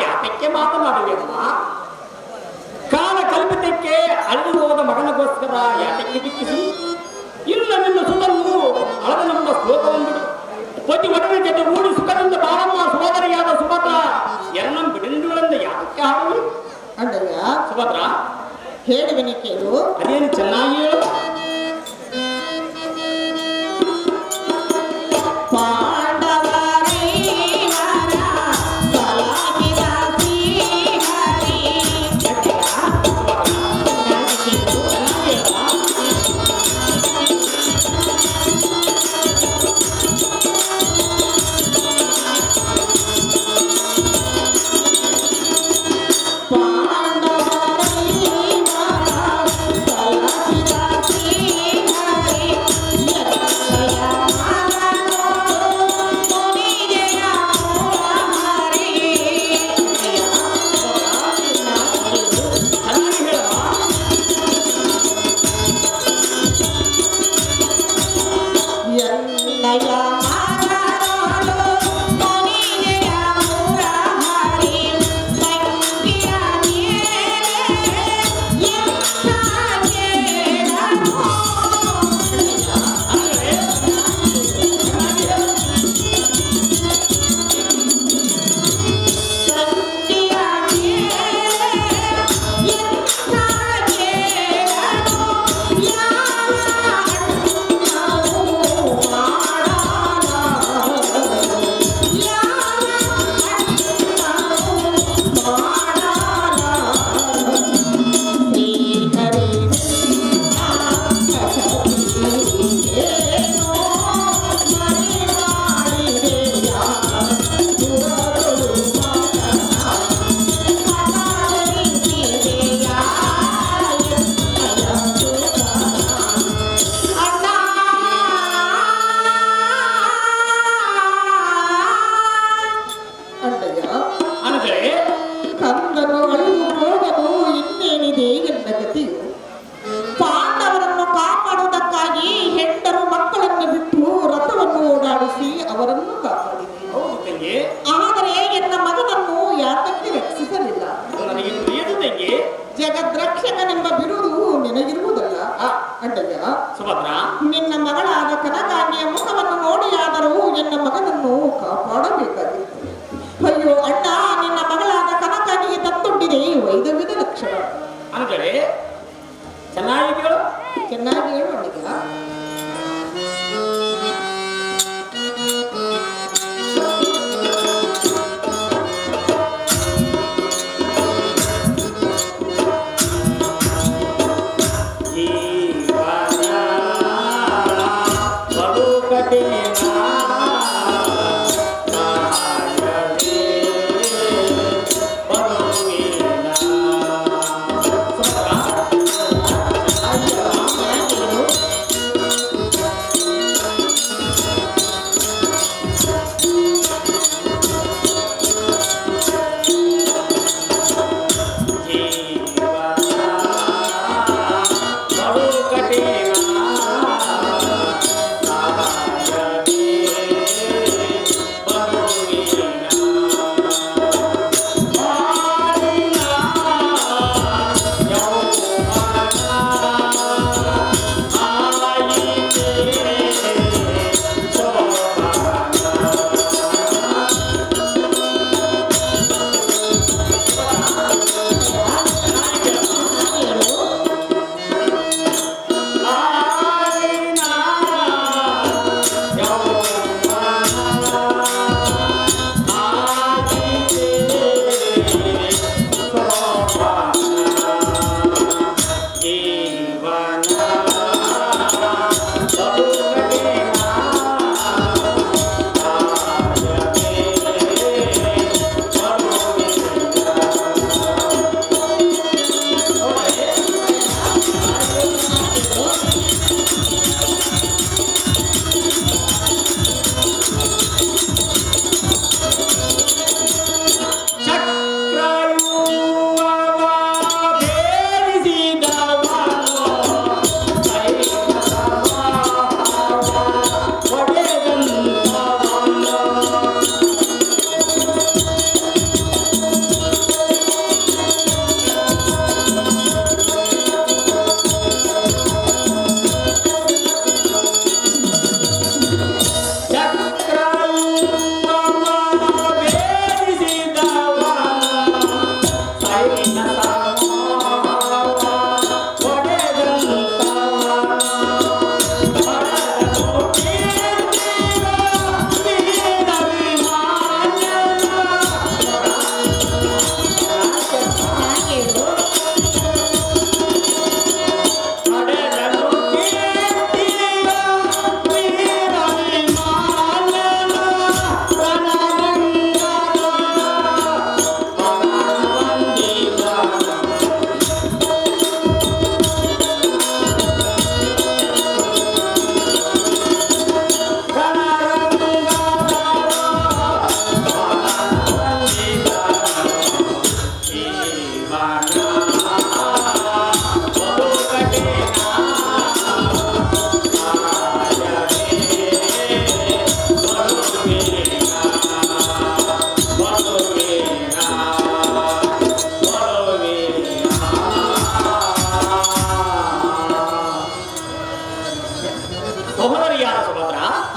ಯಾತಕ್ಕೆ ಮಾತನಾಡುವೆಮ್ಮ? ಕಾಲ ಕಲ್ಪಿತಕ್ಕೆ ಅಳಿದು ಹೋದ ಮಗನಿಗೋಸ್ಕರ ಯಾತಕ್ಕೆ ದುಃಖಿಸಿ? ಇಲ್ಲ ನಿನ್ನ ಸುತನ್ನು ಅಳದ ನಮ್ಮ ಶ್ಲೋಕವೊಂದು ಪತಿ ಒಡನ ಜೊತೆ ಓಡಿ ಸುಖದಿಂದ ಬಾಳಮ್ಮ ಸೋದರಿಯಾದ ಸುಭದ್ರ ಎರಡಂ ಬಿಡಿಂಡುಗಳಿಂದ ಯಾತಕ್ಕೆ ಹಾಡುವೆ? ಅಣ್ಣಯ್ಯ, ಸುಭದ್ರ ಹೇಳುವೆನೆ ಕೇಳು. ಅದೇನು ಚೆನ್ನಾಗಿ ಹೇಳು. ಪಾಂಡವರೇ ಅಣ್ಣಯ್ಯ, ಸುಭದ್ರ, ನಿನ್ನ ಮಗಳಾದ ಕನಕಾಂಗಿಯ ಮುಖವನ್ನು ನೋಡಿಯಾದರೂ ಎನ್ನ ಮಗನನ್ನು ಕಾಪಾಡಬೇಕಾಗಿತ್ತು. ಅಯ್ಯೋ ಅಣ್ಣ, ನಿನ್ನ ಮಗಳಾದ ಕನಕಾಂಗಿಗೆ ತತ್ತೊಡ್ಡಿದೆ ವೈದವ್ಯದ ಲಕ್ಷಣ. ಅಂದರೆ ಚೆನ್ನಾಗಿ ಕೇಳು. ಚೆನ್ನಾಗಿ ಹೇಳು ಅಣ್ಣಯ್ಯ.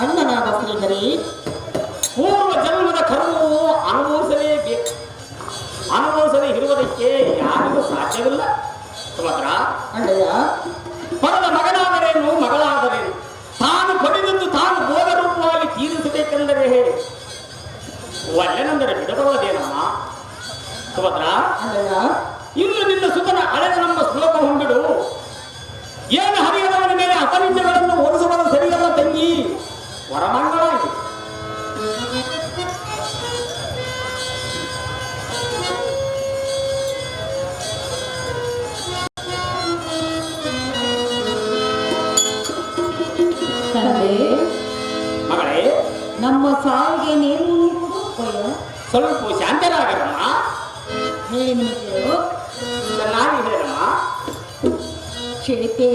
ಅಣ್ಣನಾದ ಶ್ರೀಹರಿ, ಪೂರ್ವ ಜನ್ಮದ ಕರ್ಮವು ಅನುಭವಿಸಲೇಬೇಕು. ಅನುಭವಿಸದೇ ಇರುವುದಕ್ಕೆ ಯಾರಿಗೂ ಸಾಧ್ಯವಿಲ್ಲ. ಸುಭದ್ರ, ಅಣ್ಣಯ್ಯ, ಪಡೆದ ಮಗನಾದರೇನು ಮಗಳಾದರೇನು ತಾನು ಪಡೆದದ್ದು ತಾನು ಭೋಗ ರೂಪವಾಗಿ ತೀರಿಸಬೇಕೆಂದರೆ ಒಳ್ಳೆನೆಂದರೆ ಬಿಡಬಲ್ಲದೇನಮ್ಮ. ಸುಭದ್ರ, ಅಣ್ಣಯ್ಯ, ಇನ್ನು ನಿನ್ನ ಸುತನ ಅಳೆದ ನಮ್ಮ ಶ್ಲೋಕ ಹೊಂದಿಡು. ಏನು ಹರಿಯದವನ ಮೇಲೆ ಅಪನಿಂದಗಳನ್ನು ಓಡಿಸುವುದು ಸರಿಯಲ್ಲ ತಂಗಿ, ವರಮಂಗಳಾಗಿ. ತಂದೆ, ಮಗಳೇ, ನಮ್ಮ ಸಾವಿಗೆ ನೇಮು ಸ್ವಲ್ಪ ಶಾಂತರಾಗರಮ್ಮ. ಹೇಳಿ ನಿಮಗೆ ಚೆನ್ನಾಗಿ ಹೇಳಮ್ಮ. ಕ್ಷಿತೆ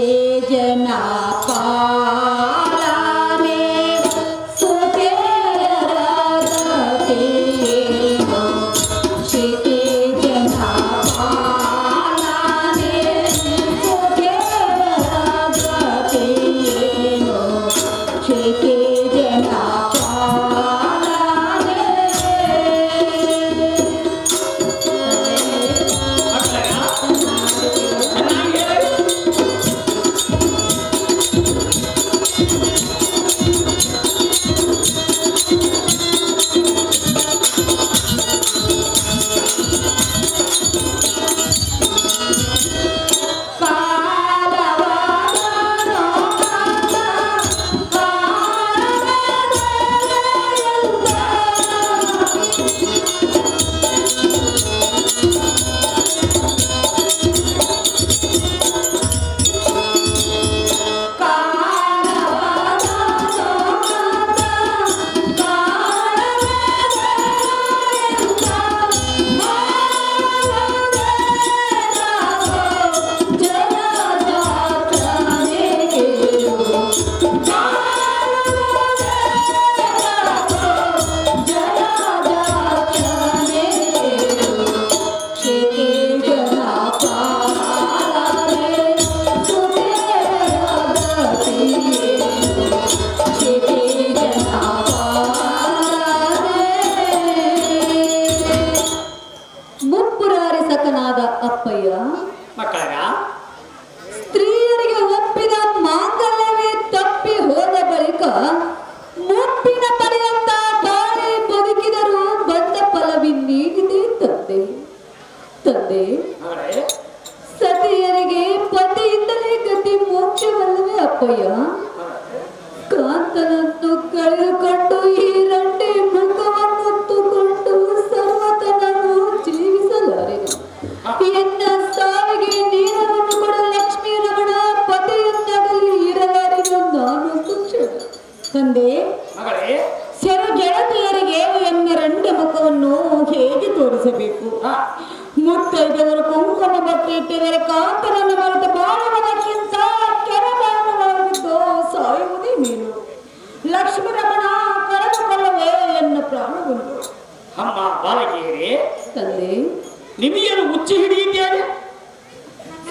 ಜನ ಪಾಲನೆ ಸುತೇರಗತೇನೋ ಕ್ಷಿತೆ ಜನ ಪಾಲನೆ ಸುತೇರಗತೇನೋ ಅಪ್ಪಯ್ಯ, ಕಾಂತನನ್ನು ಕಳೆದುಕೊಂಡು ಈ ರಂಡಿ ಮುಖವನ್ನುತ್ತುಕೊಂಡು ಸರ್ವತನನ್ನು ಜೀವಿಸಲಾರೆನು. ಎನ್ನ ಸಾವಿಗೆ ನೀರವನ್ನು ಕೊಡ ಲಕ್ಷ್ಮೀ ರಮಣ ಪತಿಯನ್ನಾಗಲಿ ಇರಲಾರೆನು ನಾನೊಂದು ಕ್ಷಣ. ತಂದೆ, ಮಗಳೇ, ಸೆರೆ ಗೆಳತಿಯರಿಗೆ ಎನ್ನ ರಂಡ ಮುಖವನ್ನು ಹೇಗೆ ತೋರಿಸಬೇಕು? ಮುತ್ತೈದವರು ಕುಂಕುಮ ಬಟ್ಟೆ ಇಟ್ಟಿದರೆ ಕಾಂತನನ್ನು ಮರೆತು ಬಾಳುವುದಕ್ಕಿಂತ ಕೆರಬಾಳುವಾಗಿದ್ದು ಸಾಯುವುದೇ ಮೇಲು. ಲಕ್ಷ್ಮೀ ರಮಣ ಕಳೆದುಕೊಳ್ಳವೇ ಎನ್ನ ಪ್ರಾಣವನ್ನು. ಅಮ್ಮ ಬಾಲಕಿಯರೇ, ತಂದೆ, ನಿಮಿಯನ್ನು ಮುಚ್ಚಿ ಹಿಡಿಯುತ್ತೇನೆ.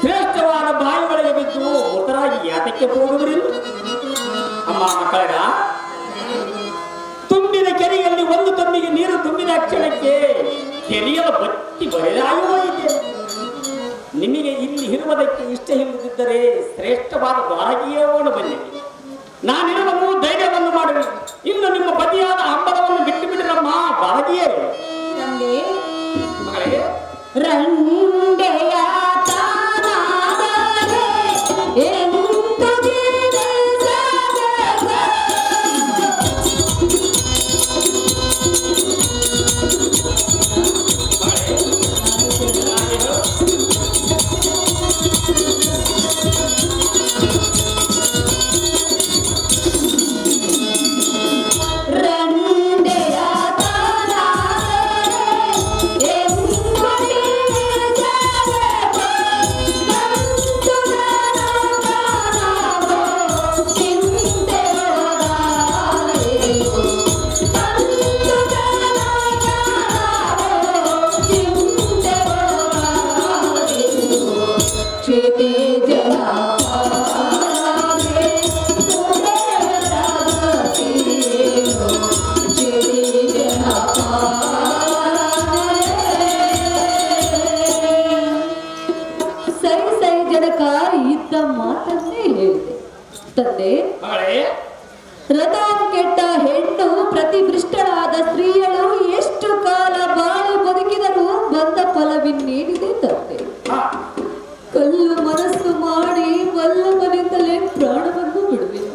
ಶ್ರೇಷ್ಠವಾದ ಬಾಯಿಗಳಿಗೆ ಬಿದ್ದು ಉತ್ತರಾಗಿ ಯಾತಕ್ಕೆ ಹೋಗುವುದಿಲ್ಲ? ಅಮ್ಮ ಮಕ್ಕಳ, ತುಂಬಿದ ಕೆರೆಯಲ್ಲಿ ಒಂದು ತಂಬಿಗೆ ನೀರು ತುಂಬಿದ ಕ್ಷಣಕ್ಕೆ ಕೆರೆಯಲು ಬತ್ತಿ ಬರೆದಾಗಿ ಹೋಯಿತೆ. ನಿಮಗೆ ಇಲ್ಲಿ ಇರುವುದಕ್ಕೆ ಇಷ್ಟ ಇಲ್ಲದಿದ್ದರೆ ಶ್ರೇಷ್ಠವಾದ ಬಾಲಕಿಯನ್ನು ಬನ್ನಿ. ನಾನಿರುವನು ಧೈರ್ಯವನ್ನು ಮಾಡುವೆ. ಇನ್ನು ನಿಮ್ಮ ಪತಿಯಾದ ಹಂಬಲವನ್ನು ಬಿಟ್ಟು ಬಿಡಿರಮ್ಮ ಬಾಲಕಿಯೇ. ತಂದೆ, ಮಗಳೇ, ರಂಡೆಯ ತಾನಾದರೆ ಎಂತುದಿದೆ ಜಗದ. ರಂಡೆಯ ತಾನಾದರೆ ಎಂತುದಿದೆ ಜಗದ. ಸಂತುಲನ ಚಿಂತೆ ಹೋಗಾರೆಗೋ. ಸಂತುಲನ ಚಿಂತೆ ಹೋಗಾರೆಗೋ. ಕ್ಷಿತಿ ಜನ ಸರಿ ಸರಿ ಜನಕ ಇದ್ದ ಮಾತನ್ನೇ ಹೇಳಿದೆ. ತಂದೆ, ಮಗಳೇ, ರಥಂ ಕೆಟ್ಟ ಹೆಣ್ಣು ಪ್ರತಿಭೃಷ್ಟಳಾದ ಸ್ತ್ರೀಯಳು ಎಷ್ಟು ಕಾಲ ಬಾಳಿ ಬದುಕಿದರೂ ಬಂದ ಫಲವಿನ್ನೇನಿದೆ ತಂದೆ. ಕಲ್ಲು ಮನಸ್ಸು ಮಾಡಿ ವಲ್ಲಭನಿಂದಲೇ ಪ್ರಾಣವನ್ನು ಬಿಡುವೆನು.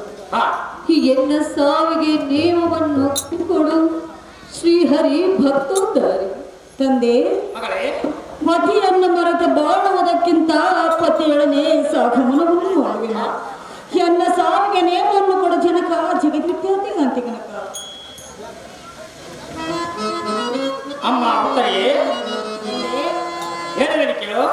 ಈ ಎನ್ನ ಸಾವಿಗೆ ನೇಮವನ್ನು ಕೊಡು ಶ್ರೀಹರಿ ಭಕ್ತೋದ್ಧಾರಿ. ತಂದೆ, ಮಗಳೇ, ಪತಿಯನ್ನು ಮರೆತು ಬಾಳುವುದಕ್ಕಿಂತ ಪತಿಯೊಡನೆ ಸಹಗಮನವನ್ನು ಮಾಡುವೆನು. ಎನ್ನ ಸಾವಿಗೆ ನೇಮವನ್ನು ಕೊಡ ಜನಕ ಜಗದ್ವಿಖ್ಯಾತಿ ಅಂತೆ ಕನಕ. ಅಮ್ಮ ಉತ್ತರಿಯೇ, ಹೇಳಿದರೆ ಕೇಳು.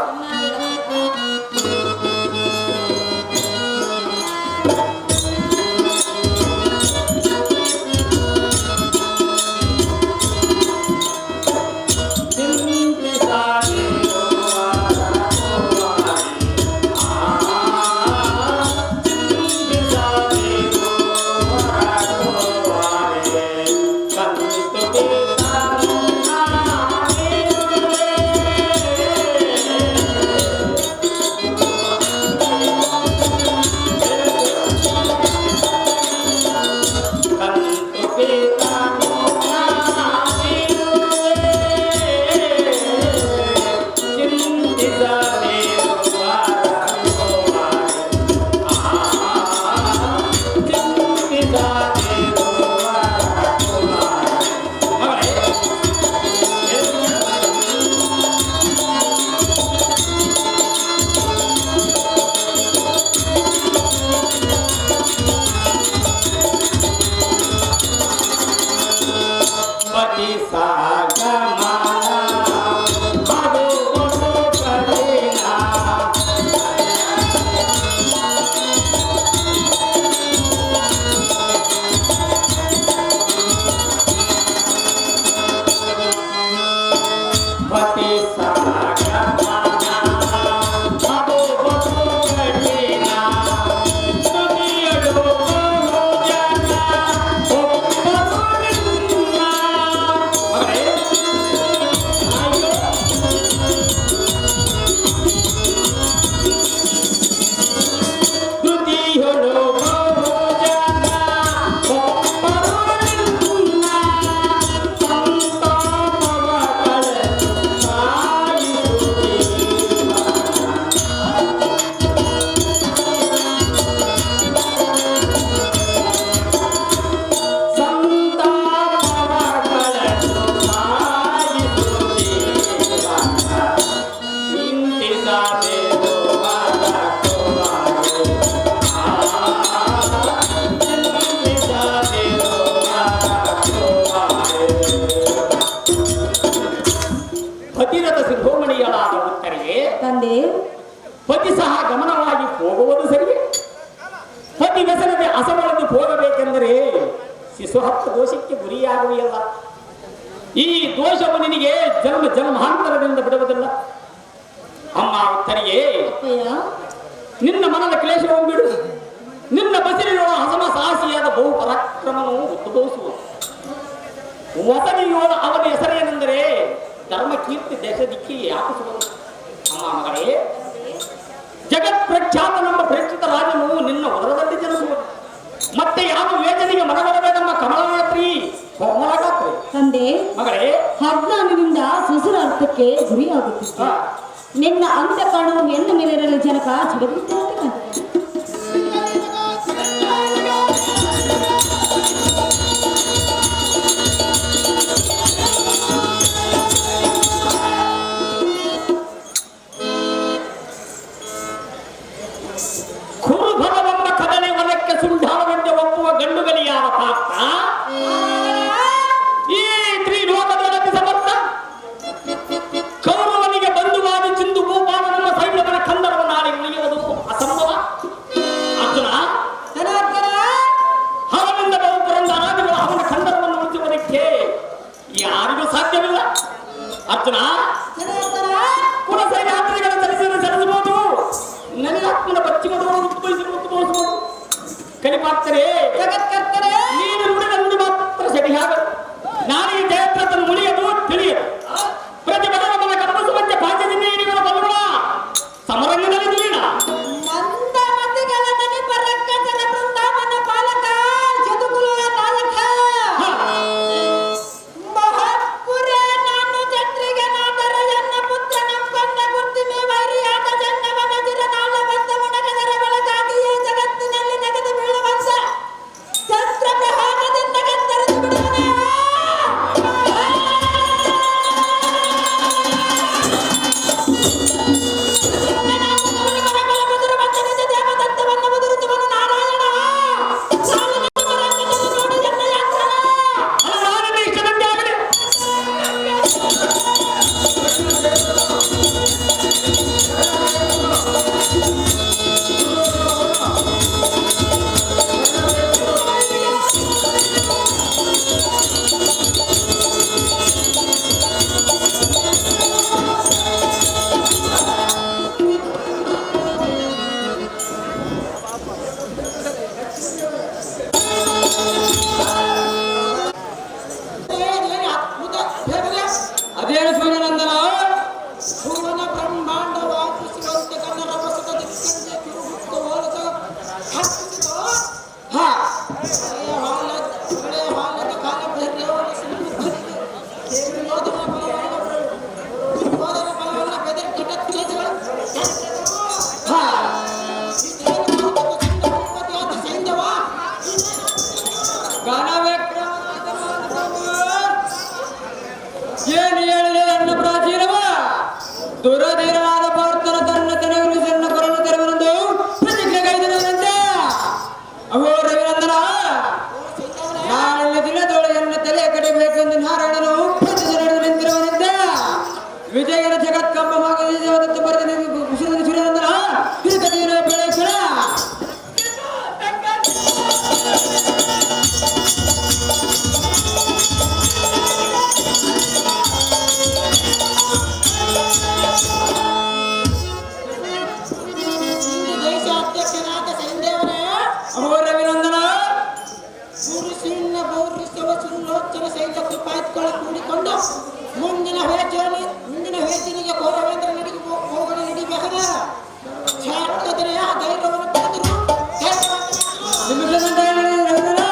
ಶಿಶುಹತ್ತ ದೋಷಕ್ಕೆ ಗುರಿಯಾಗುವೆಯಲ್ಲ. ಈ ದೋಷವು ನಿನಗೆ ಜನ್ಮ ಜನ್ಮಾಂತರದಿಂದ ಬಿಡುವುದಿಲ್ಲ. ಅಮ್ಮ ಉತ್ತರಿಗೆ ಅಪ್ಪಯ್ಯ, ನಿನ್ನ ಮನದ ಕ್ಲೇಶವನ್ನು ಬಿಡು. ನಿನ್ನ ಬಸಿರಿರುವ ಹಸಮ ಸಾಹಸಿಯಾದ ಬಹು ಪರಾಕ್ರಮನು ಉದ್ಭವಿಸುವ ವಸನಿಯೋಳ ಅವನ ಹೆಸರೇನೆಂದರೆ ಧರ್ಮ ಕೀರ್ತಿ ದೇಶ ದಿಕ್ಕಿ ಯಾಪಿಸುವನು. ಅಮ್ಮ ಮಗಳೇ, ಜಗತ್ ಪ್ರಖ್ಯಾತ ನಮ್ಮ ಪ್ರೇಕ್ಷಿತ ರಾಜನು ನಿನ್ನ ಉದರದಲ್ಲಿ ಜನಿಸುವನು. ಮತ್ತೆ ಯಾವ ವೇದನೆಗೆ ಮನಗೊಳ್ಳಬೇಡಮ್ಮ ಕಮಲನೇತ್ರಿ ಕೋಮಲಗಾತ್ರಿ. ತಂದೆ, ಮಗಳೇ, ಅಜ್ಞಾನದಿಂದ ಸುಸುರಾರ್ಥಕ್ಕೆ ಗುರಿಯಾಗುತ್ತಿತ್ತು. ನಿನ್ನ ಅಂತ್ಯ ಕಾಣುವ ಹೆಣ್ಣು ಮೇಲಿರಲು ಜನಕ ಜಗತ್ತಿನ ಕುರುಭವವೆಂಬ ಕದನೆ ವನಕ್ಕೆ ಸುಂಢಾಳದಂತೆ ಒಪ್ಪುವ ಗಂಡುಗಲಿಯಾದ ಪಾತ್ರ ಈ ತ್ರಿಲೋಕದೊಳಗೆ ಸಮರ್ಥ ಕೌರವನಿಗೆ ಬಂಧುವಾದಿ ಚಿಂದು ಭೂಪಾಲ ನಮ್ಮ ಸೈನ್ಯವನ ಕಂದರವ ನಾಡಿ ಉಳಿಯುವುದು ಅಸಂಭವ. ಅರ್ಜುನ, ಅವನಿಂದ ಬಹುಪುರಂದ ರಾಜಗಳು ಅವನ ಕಂದರವನ್ನು ಉಳಿಸುವುದಕ್ಕೆ ಯಾರಿಗೂ ಸಾಧ್ಯವಿಲ್ಲ. ಅರ್ಜುನ, ಕುಲಸೈನ್ಯಾತ್ರಿಗಳ ಸರಿಸಬಹುದು, ನನ್ನಾತ್ಮನ ಪಶ್ಚಿಮದವರು ಉದ್ಭವಿಸಬಹುದು. ಕಲಿಪಾಗ್ತರೆ ಜಗತ್ಕರ್ತರೆ, ನೀನು ನುಡಿದ ನುಡಿ ಮಾತ್ರ ಸರಿಯಾಗ ನಾನೇ ಜಯದ್ರಥನ ಮುಳಿಯದು ತಿಳಿಯದು. ಪ್ರತಿಭಟನ ಕರ್ಪಿಸುವಂತೆ ಭಾಗ್ಯದಿಂದ ಹಿಡಿಯುವ ಬಲುವ ಸಮರಂಗದಲ್ಲಿ ದುಲಿನ ಮಂದ ಮತಿಗಳ ನದಿ ಪರಕ್ಕ ಜನ ಬೃಂದಾವನ ಪಾಲಕ ಜದುಕುಲುವ ನಾಯಕ ಮಹತ್ಪುರೇ ನಾನು ಛತ್ರಿಗೆ ನಾದರ ಎನ್ನ ಪುತ್ರನ ಕೊಂದ ಗುರ್ತಿಮೆ ವೈರಿಯಾದ ಜನ್ನವನ ಚಿರನಾಳ ಬಂದ ಮುಣಗದರ ಬೆಳಗಾಗಿಯೇ ಜಗತ್ತಿನಲ್ಲಿ ನೆಗೆದು ಬೀಳುವಂತ ಶಸ್ತ್ರ ಪ್ರಹಾರದಿಂದ ಕತ್ತರಿಸಿ ಬಿಡುವನೇ. ಅದೇನು ಸೂರ್ಯನಂದನ? ಭುವನ ಬ್ರಹ್ಮಾಂಡ ವ್ಯಾಪಿಸುವಂತೆ ಕನ್ನಡ ವಸತ ದಿಕ್ಕಂತೆ ತಿರುಗುತ್ತ ಓಲಸ ಹತ್ತಿದ ಹಾ, ಹಳೆಯ ಹಾಲದ ಕಾಲ ಬಹಿರ್ಯವನ ಸಿಂಹಕ್ಕೆ ಕೇವಲೋದನ ಫಲವನ್ನು ಬೆದರಿಕೆ ಕಚ್ಚೆಗಳು ಹಾ. ಸೈನ್ಯವ ಏನು ಹೇಳಿದೆ ನನ್ನ ಪ್ರಾಚೀನವ? ದುರಧೀರನಾದ ಪಾರ್ಥನ ತನ್ನ ತನಗರು ಸಣ್ಣ ಕೊರಲು ತೆರವನೆಂದು ಪ್ರತಿಜ್ಞೆಗೈದನಂತೆ. ಅವೋ ರವಿನಂದನ, ನಾಳೆಯ ದಿನದೊಳಗನ್ನ ತಲೆ ಕಡಿಬೇಕೆಂದು ನಾರಾಯಣನು ಪ್ರತಿಜ್ಞೆ ನಿಂತಿರುವನಿದ್ದ. ವಿಜಯನ ಜಗತ್ಕಂಬ ಮಾಗದತ್ತು ಬರೆದ ಸೂರ್ಯನಂದನ ತಿರುಗತಿನ ಬೆಳೆ ಕ್ಷಣ ದೇಶಾಧ್ಯಕ್ಷನಾದ ಸೈನ್ಯವನೇ ಅವೋ ರವಿನಂದನ, ಪುರುಷಿನ ಪೌರುಷವ ಸುಲೋಚನ ಸೈನ್ಯ ಕೃಪಾತ್ಗಳ ಕೂಡಿಕೊಂಡು ಮುಂದಿನ ಹೇಚಿನಿಗೆ ಗೌರವೇಂದ್ರ ನಡಿಗೆ ಹೋಗಲು ನಡಿಬೇಕಾದ ಛಾತ್ರದನೆಯ ಧೈರ್ಯವನ್ನು ಪಡೆದರು. ನಿಮಿಷದಂತೆ ರವಿನಂದನ.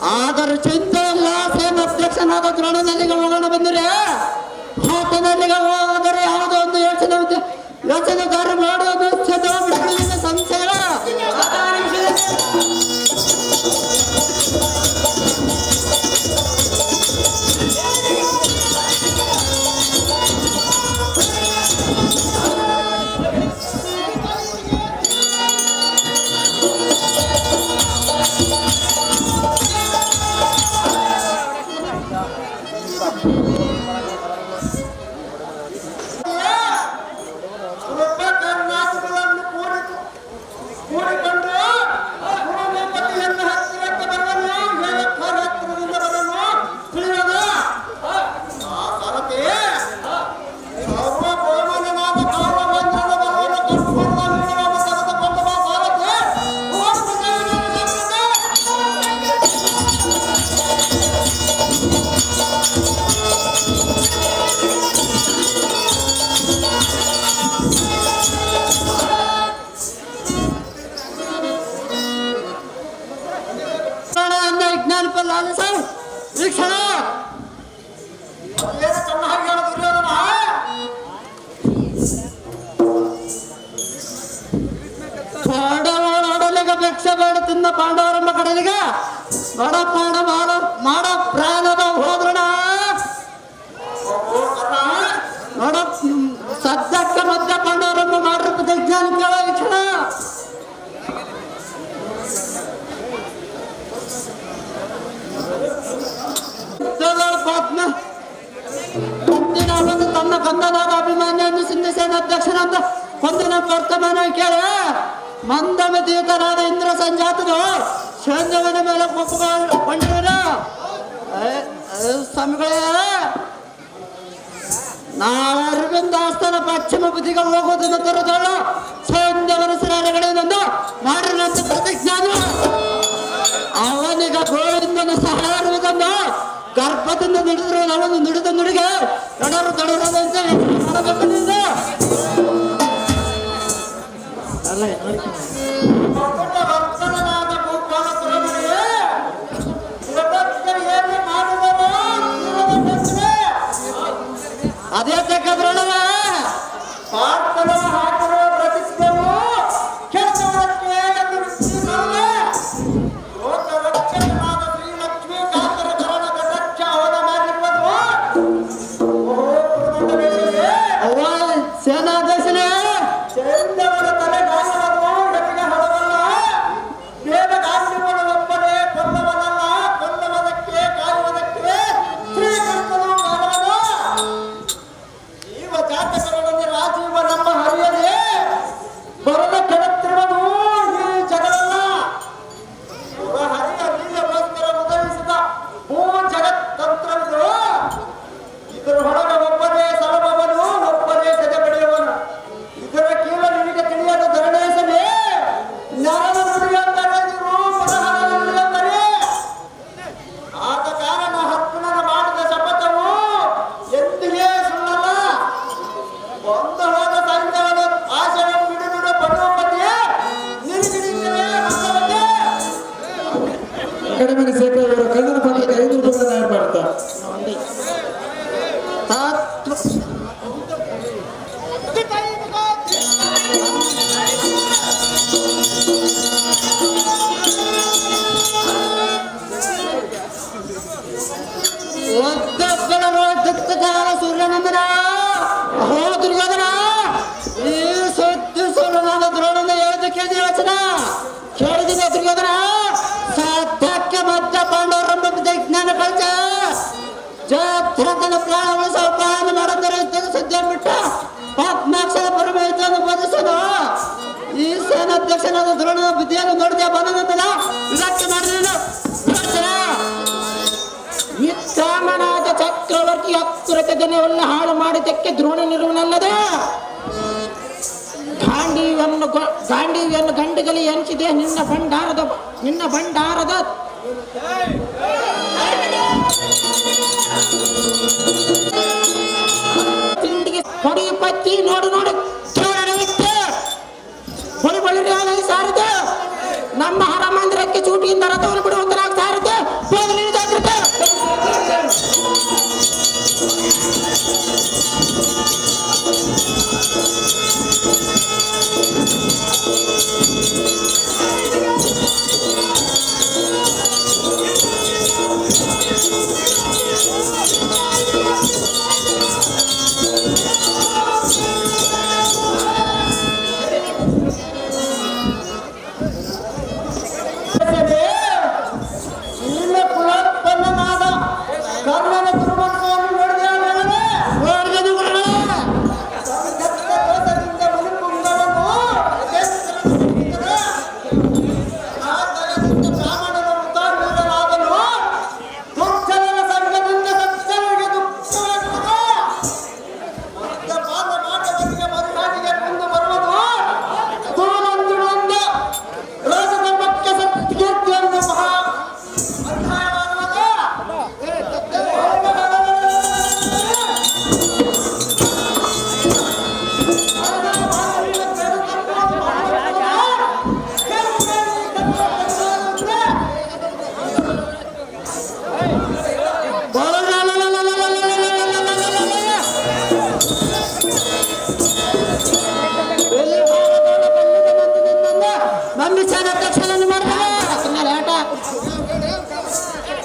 ಆದರೆ ಚಿಂತೆ ಇಲ್ಲ. ಸೇನಾಧ್ಯಕ್ಷನಾದ ದ್ರೋಣನಲ್ಲಿಗೆ ಹೋಗೋಣ ಬಂದರೆ ಆತನಲ್ಲಿಗೆ ಹೋದರೆ ಯಾವುದೋ ಒಂದು ಯೋಚನೆಗಾರ ಮಾಡೋದು ಸಂಶಯ. ಭಿಕ್ಷೆ ಬೇಡ ತಿನ್ನ ಪಾಂಡವರೆಂಬ ಕಡೆಗೆ ಬಡ ಪಾಡ ಮಾಡ ಪ್ರಾಣದ ಹೋದ್ರಣ ನೋಡ ಸದ್ಯಕ್ಕೆ ಮಧ್ಯ ಪಾಂಡವರೆಂಬ ಮಾಡಿರ್ಪ ವಿಜ್ಞಾನ ಕೇಳ ವೀಕ್ಷಣ. ತನ್ನ ಕಂದನಾದ ಅಭಿಮಾನಿಯನ್ನು ಸಿಂಧಸೇನ ಅಧ್ಯಕ್ಷನಾದ ಕೊಂದಿನ ವರ್ತಮಾನ ಕೇಳ ಮಂದಮತೀತನಾದ ಇಂದ್ರ ಸಂಜಾತನು ಶೇಂದ್ರವನ ಮೇಲೆ ಕೊಂಡರ ಸ್ವಾಮಿಗಳೇ, ನಾಳೆ ಅರವಿಂದ ಆಸ್ಥಾನ ಪಶ್ಚಿಮ ಬುದ್ಧಿಗೆ ಹೋಗೋದನ್ನು ತರದೋಳು ಶೇಂದ್ರವನ ಸಿರಾರಗಳಿಂದೊಂದು ಮಾಡಿರಂತ ಪ್ರತಿಜ್ಞಾನ. ಅವನಿಗ ಗೋವಿಂದನ ಸಹಾಯ ಇರುವುದನ್ನು ಗರ್ಭದಿಂದ ನುಡಿದ್ರು ಅವನು ನುಡಿದ ನುಡಿಗೆ ತೊಡರಂತೆ ಅದೇ ತಕ್ಕದ್ರೊಳಗ ಸೇನಾಧ್ಯಕ್ಷನೇ ಕಡಿಮೆ ಸೇಕರೆ ಅವರ ಕನ್ನಡ ಪತ್ರಕ್ಕೆ 5 ರೂಪಾಯಿ ತಯಾರು ಮಾಡ್ತಾರೆ. ಸೂರ್ಯನಂದನ ಹೋ ದುರ್ಯೋಧನ, ಈ ಸತ್ಯ ಸೂರ್ಯನಾದ ದ್ರೋಣನ 7 ಕೆಜಿ ಯೋಚನ ಕೇಳಿದಿನ ದುರ್ಯೋಧನ. ಸತ್ಯಕ್ಕೆ ಮಧ್ಯ ಪಾಂಡವರೆಂಬ ವಿಜ್ಞಾನ ಕಳಿಸ ಜಾತನ ಪ್ರಾಣ ಉಳಿಸುವ ಪ್ರಾಣ ಮಾಡಿದರೆ ಸದ್ಯ ಬಿಟ್ಟ ಪದ್ಮಾಕ್ಷರ ಪರಮೇಶ್ವರನ್ನು ಬೋಧಿಸೋದು. ಈ ಸೇನಾಧ್ಯಕ್ಷನಾದ ದ್ರೋಣನ ಬುದ್ಧಿಯನ್ನು ನೋಡಿದೆ ಬಂದಲ್ಲ ಇದಕ್ಕೆ ಮಾಡಿದ ಮಿತ್ರಾಮನಾದ ಚಕ್ರವರ್ತಿ ಅಕ್ಕುರತೆ ಜನವನ್ನ ಹಾಳು ಮಾಡಿದ್ದಕ್ಕೆ ದ್ರೋಣನಿರುವನಲ್ಲದೆ ಗಾಂಡೀವಿಯನ್ನು ಗಂಡುಗಲಿ ಹಂಚಿದೆ ನಿನ್ನ ಭಂಡಾರದ ತಿಂಡಿಗೆ ಹೊಡಿ ಪತ್ತಿ ನೋಡು ಹೊಡಿ ಬಳಿ ಸಾರದೆ ನಮ್ಮ ಹರ ಮಂದಿರಕ್ಕೆ ಚೂಟಿಯಿಂದ ರಥವನ್ನು ಬಿಡುವಂತರಾಗ ಸಾರದೆ ನಿನ್ನ ಕುಲೋತ್ಪನ್ನನಾದ ಕರ್ಣನ ಗುರುಮಂತ್ರವನ್ನು ನೋಡಿದೆ ನೋಡಿದನು ಗುರುಗಳೇ. ಸತ್ಯ ದೋಷದಿಂದ ಮನುಪುಂಗವನ್ನು ಆ ತರದಿಂದ ಬ್ರಾಹ್ಮಣನ ಮೃತಾಂಗನಾದನು ದುರ್ಜನರ ಸಂಘದಿಂದ ಸತ್ಯರಿಗೆ ದುಃಖವಾಗುತ್ತದೆ. ಪಾದ ಮಾಟವರಿಗೆ ಮರುನಾಡಿಗೆ ಮುಂದೆ ಬರುವುದು ತುಳುಮಂಜುಳೊಂದು ರಾಜದ ಮುಖ್ಯ ಸತ್ಕೀರ್ತಿಯನ್ನು ಮಹಾ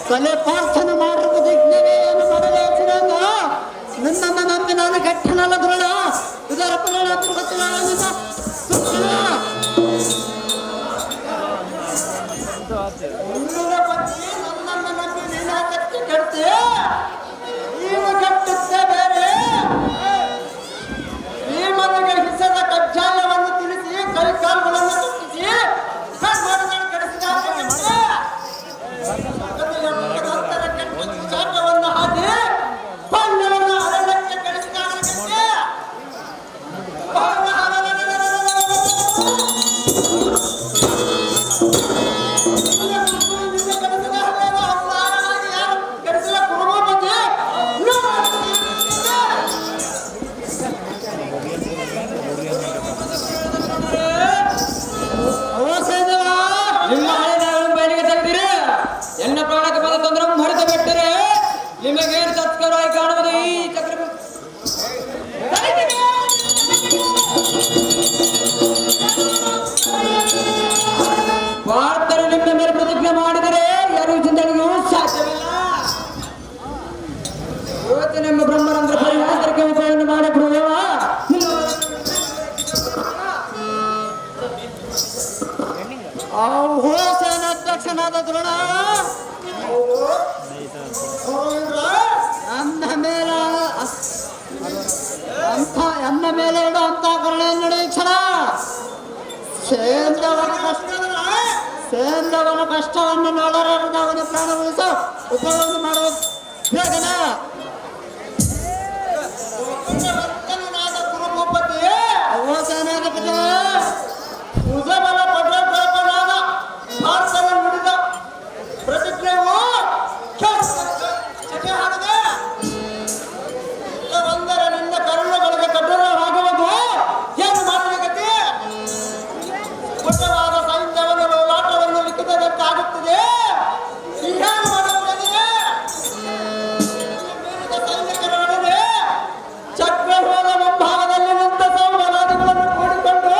ಕಲೆ ಪ್ರಾರ್ಥನೆ ಮಾಡಿರುವುದು ಏನು ಮಾಡಲೇಚಿರಂಗ ನಿನ್ನನ್ನು ನಂಬಿ ನಾನು ಕೆಟ್ಟನಲ್ಲ ದೃಢ ಇದರ ಪರಿಣಾಮ ಗೊತ್ತಿಲ್ಲ ಮುಂದಿನ ಪತ್ನಿ ನನ್ನನ್ನು ನಂಬಿ ನಿನ್ನ ಕಟ್ಟಿ ಕೆಡ್ತಿ ನೀನು ಕೆಟ್ಟುತ್ತೆ ಬೇರೆ ಈ ಮನೆಗೆ ಹಿಸದ ಕಜ್ಜಾಯವನ್ನು ತಿಳಿಸಿ ಕೈ ಕಾಲುಗಳನ್ನು ಕಟ್ಟಿಸಿ ಕಣ್ಮಗಳನ್ನು ಕೆಡಿಸಿದ ಶಾಪವನ್ನು ಹಾಕಿ ಪಂಡವನ್ನು ಅರಣ್ಯಕ್ಕೆ ಕಳಿಸಿದ ಕೆಡಿಸಿದ ಕುರುಮಪತಿ ನಿಮ್ಮ ಹಳೆದಾರನ್ನು ಬಯಲಿಗೆ ತೆಗೆದಿರಿ ಎನ್ನ ಪ್ರಾಣಕ್ಕೆ ಬಂದ ತೊಂದರೆ ಮರೆತು ಬಿಟ್ಟಿರೆ ನಿಮಗೇನು ತತ್ಕರವಾಗಿ ಕಾಣುವುದು ಈ ಚಕ್ರ ಭಾರತರು ನಿಮ್ಮ ಮೇಲೆ ಪ್ರತಿಜ್ಞೆ ಮಾಡಿದರೆ ಯಾರು ಚಿಂತನೆಗೂ ಸಾಧ್ಯವಿಲ್ಲ. ಇವತ್ತು ನಿಮ್ಮ ಬ್ರಹ್ಮರಂದ್ರ ಪರಿಹಾರಕ್ಕೆ ಉಪಾಯವನ್ನು ಮಾಡಿಬಿಡುವ ಅಧ್ಯಕ್ಷನಾದ ದೃಢ ಅನ್ನ ಮೇಲೆ ಇಡು ಅಂತ ಕರುಣೆ ನಡೆಯುವ ಸೇಂದ್ರವನ ಕಷ್ಟವನ್ನು ನೋಡಲಾರದ ಅವನ ಪ್ರಾಣ ಉಳಿಸೋ ಉಪಯೋಗ ಮಾಡುವ ಬೇಗನ ಕುರುಭೂಪತಿ ಸೇನಾಧಿಪತಿ ಉಜಬಲ ಪಟೋಪನಾದ ಭಾರತದ ನುಡಿದ ಪ್ರತಿಜ್ಞೆಯು ಹಾಡಿದೆ ಒಂದರ ನಿನ್ನ ಕರುಣಗಳಿಗೆ ಕಠೋರವಾಗುವುದು ಏನು ಮಾಡಲಿಕ್ಕೆ ಕೊಟ್ಟವಾದ ಸೈನ್ಯವನ್ನು ಹೋರಾಟವನ್ನು ಲಿಖಿತದಂತಾಗುತ್ತದೆ ಏನು ಮಾಡಬಹುದಿದೆ ಸೈನಿಕರೊಡನೆ ಚಕ್ರವ್ಯೂಹದ ಮುಂಭಾಗದಲ್ಲಿ ನಿಂತ ಸಂವಾದಿಗಳನ್ನು ಕೂಡಿಕೊಂಡು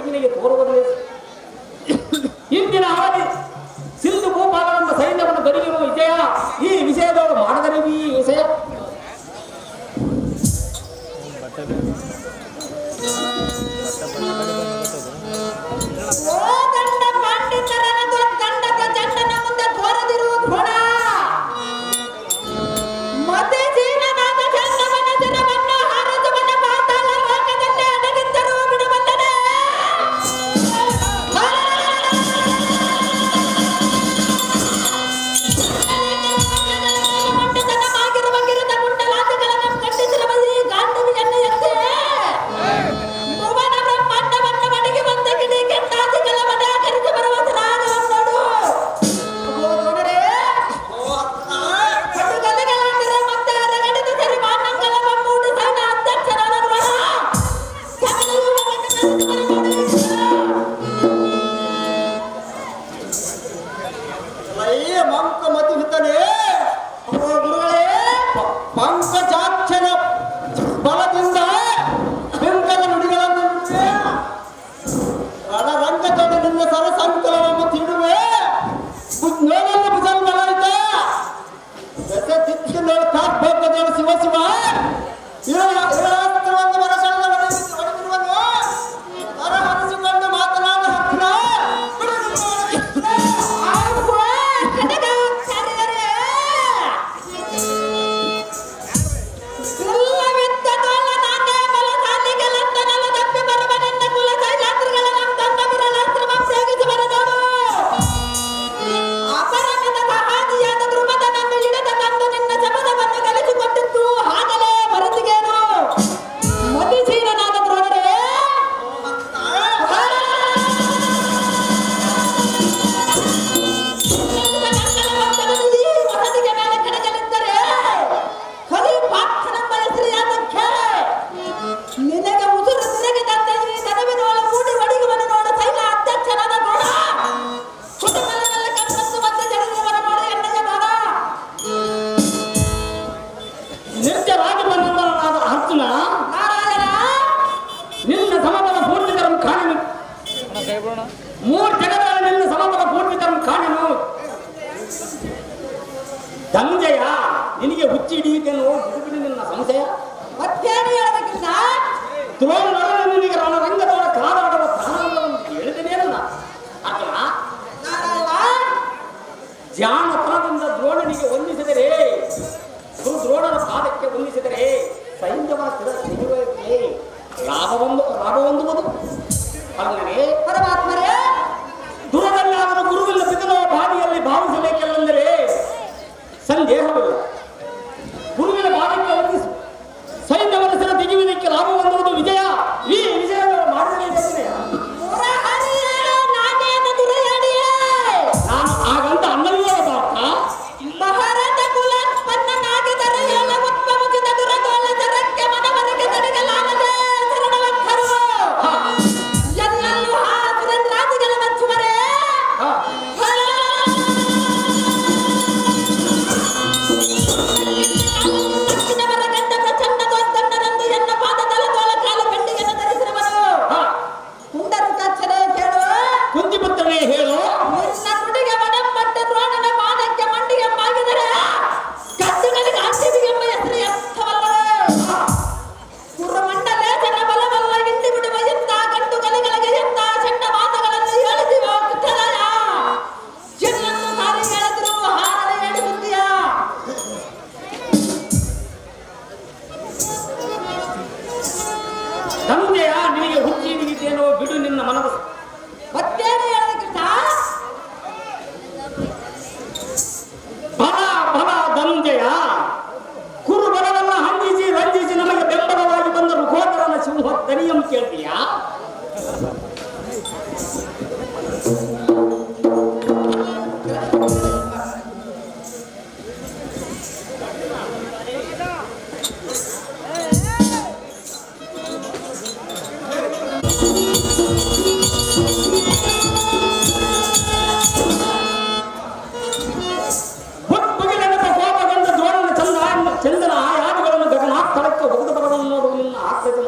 ನಿನಗೆ ತೋರುವುದಿಲ್ಲ. ಇಂದಿನ ಅವಧಿ ಸಿಂಧು ಭೂಪಾಲನೆಂಬ ಸೈನ್ಯವನ್ನು ಗಡಿಗಿರುವ ವಿಜಯ ಈ ವಿಷಯದವರು ಮಾಡಿದರೆ ಈ ವಿಷಯ ಓ ದಂಡ ಪಾಂಡಿತರನದು ದಂಡದ ಚಂಡನ ಮುಂದೆ ತೋರದಿರುವ ಘೋಡ ಮತೆ ಜೀವನಾದ ಚಂಡವನ ಜನವನ್ನು ಹಾರದವನ ಪಾತಾಳ ಲೋಕದಲ್ಲಿ ಅಡಗಿದ್ದರೂ ಬಿಡುವಲ್ಲನೆ. ಮಂಡತನವಾಗಿರುವ ಗಿರದ ಗುಂಡಲಾಟಗಳನ್ನು ಖಂಡಿಸಿರುವ ಈ ಗಾಂಧವಿಯನ್ನು ಎತ್ತೆ ಭುವನ ಬ್ರಹ್ಮಾಂಡವನ್ನು ಮಡಿಗೆ ಬಂದ ಗಿಡಿ ಕೆಟ್ಟಾದಿ ಕೆಲವನ ಕರೆದು ಬರುವ ರಾಗವನ್ನೋಡು ನೋಡರೆ ಪಟುಗಲೆಗಳಂದರೆ ಮತ್ತೆ ಅರಗಡಿದ ಸರಿ ಮಾನಂಗಳ ಮೂಡಿ ಸೈನ ಅಧ್ಯಕ್ಷರಾದ ಮಂಕ ಮತಿಹಿತನೇ ಗುರುಗಳೇ, ಪಂಕಜಾಕ್ಷರ ಬಲದಿಂದ ಬಿಂಕದ ನುಡಿಗಳನ್ನು ನುಡಿವೆ. ರಣರಂಗದಲ್ಲಿ ನಿನ್ನ ಸರಸಂಕಲನವನ್ನು ತಿಡುವೆ. ನೋಡಲು ಭುಜಲ್ ಬಲಾಯಿತ ಬೆಸ ದಿಕ್ಕಿನ ಕಾಡ್ಭೋಗದಳು ಶಿವ ಶಿವ ಇಳಾಸ್ತ್ರವನ್ನು ಮರಸಳದ ಹೊಡೆದಿರುವನು ಹರಹರಿಸಿಕೊಂಡು ಮಾತನಾಡ ಹತ್ತಿರ ನಿನಗೆ ಉಸುರು ನಿನಗೆ ತಂದ ಈ ದನವಿನೊಳ ಮೂಡಿ ಒಡಿಗುವನು ನೋಡ ಸೈಲ ಅಧ್ಯಕ್ಷನಾದ ನೋಡ ಕುಟುಂಬದಲ್ಲ ಕಣ್ಣತ್ತು ಮತ್ತೆ ಜಡದವರ ನೋಡ ಎಣ್ಣೆಗೆ ನೋಡ ನಿರ್ಜರಾಗಿ ಬಂದವನಾದ ಅರ್ಜುನ ನಾರಾಯಣ ನಿನ್ನ ಸಮಬಲ ಪೂರ್ವಿಕರನ್ನು ಕಾಣನು. ಮೂರು ಜಗದಲ್ಲಿ ನಿನ್ನ ಸಮಬಲ ಪೂರ್ವಿಕರನ್ನು ಕಾಣನು. ಧನಂಜಯ, ನಿನಗೆ ಹುಚ್ಚಿ ಹಿಡಿಯುತ್ತೇನೋ ಬಿಡುಬಿಡಿ ನಿನ್ನ ಸಂಶಯ. ಮತ್ತೇನು ಹೇಳಬೇಕಿಲ್ಲ ದ್ರೋಣನೊಡನೆ ನಿನಗೆ ರಣರಂಗದವರ ಕಾದಾಡುವ ಪ್ರಾಣವನ್ನು ಹೇಳಿದನೇನಲ್ಲ ಅರ್ಜುನ. ನಾರಾಯಣ ಜಾಣತನದಿಂದ ದ್ರೋಣನಿಗೆ ವಂದಿಸಿದರೆ, ಗುರು ದ್ರೋಣನ ಪಾದಕ್ಕೆ ವಂದಿಸಿದರೆ ಸೈನ್ಯವ ಸ್ಥಿರ ಸಿಗುವುದಕ್ಕೆ ಲಾಭವೊಂದುವುದು ಅಲ್ಲವೇ? ಪರಮಾತ್ಮರೇ ದೂರದಲ್ಲಾದರೂ ಗುರುವಿನ ಪಿತನೋ ಬಾದಿಯಲ್ಲಿ ಭಾವಿಸಬೇಕೆಂದರೆ ಸಂದೇಹವಿಲ್ಲ. ಗುರುವಿನ ಪಾದಕ್ಕೆ ವಂದಿಸು. ಸೈನ್ಯವನ್ನು ಸ್ಥಿರ ತೆಗೆಯುವುದಕ್ಕೆ ಲಾಭ ಹೊಂದುವುದು ವಿಜಯ. ಈ ವಿಜಯ ಮಾಡಲೇಬೇಕಿದೆಯಾ? ನಾನೇನು ದುರಯಾಡಿಯೇ ನಾನು ಹಾಗಂತ ಅನ್ನಲ್ವೋ ಬಾಕ ಮಹಾರಾಜ ಕುಲೋತ್ಪನ್ನನಾಗಿದ್ದರೆ ಎಲ್ಲ ಉತ್ಪಮುಖಿತ ದುರಗೋಲ ದರಕ್ಕೆ ಮನವರಿಗೆ ತಡೆಯಲಾಗದೆ ಶರಣವಕ್ಕರು ಎಲ್ಲಲ್ಲೂ ಆ ಸುರೇಂದ್ರಾದಿಗಳ ಮೆಚ್ಚುವರೇ ದಕ್ಷಿಣವರ ಗಂಡ ಪ್ರಚಂಡ ದೋಸ್ತಂಡರಂದು ಎನ್ನ ಪಾದ ತಲಗೋಲ ಕಾಲ ಬೆಂಡಿಗೆಯನ್ನು ಧರಿಸಿರುವನು ಕುಂಡರು ಕಚ್ಚನೆ ಕೇಳು ಕುಂತಿಪುತ್ರನೇ ಹೇಳು. ನಿನ್ನ ನುಡಿಗೆ ಮನಂಪಟ್ಟ ದ್ರೋಣನ ಪಾದಕ್ಕೆ ಮಂಡಿಗೆ ಬಾಗಿದರೆ ಕತ್ತುಗಳಿಗೆ ಅಂತಿವಿ ಎಂಬ ಹೆಸರು ಅರ್ಥವಲ್ಲವೇ? ಕುರುಮಂಡಲೇ ಜನ ಬಲವಲ್ಲ ಹಿಂಡಿ ಬಿಡುವ ಎಂತ ಗಂಡು ಕಲಿಗಳಿಗೆ ಎಂತ ಚಂಡ ಮಾತುಗಳನ್ನು ಹೇಳಿದಿವೋ ಕೃಷ್ಣರಾಯ. ಎಲ್ಲನ್ನು ಸಾರಿ ಹೇಳಿದ್ರು ಹಾರನೆ ಹೇಳಿ ಬುದ್ಧಿಯ ಧನಂಜಯ, ನಿನಗೆ ಹುಚ್ಚಿ ಹಿಡಿಯುತ್ತೇನೋ ಬಿಡು ನಿನ್ನ ಮನದ. ಮತ್ತೇನು ಹೇಳಿದ ಕೃಷ್ಣ? ಬಲ ಬಲ ಧನಂಜಯ, ಕುರು ಬಲವನ್ನ ಹಂಜಿಸಿ ರಂಜಿಸಿ ನಮಗೆ ಬೆಂಬಲವಾಗಿ ಬಂದ ರುಕೋದರನ ಸಿಂಹ ದನಿಯಂ ಕೇಳ್ತೀಯಾ? ಚಂದನ ಆ ಯಾದುಗಳನ್ನು ಗಗನಾತ್ತರಕ್ಕೆ ಹೋಗದ ಬರವನ್ನು ನೋಡುವ ನಿನ್ನ ಆಕ್ರಜನ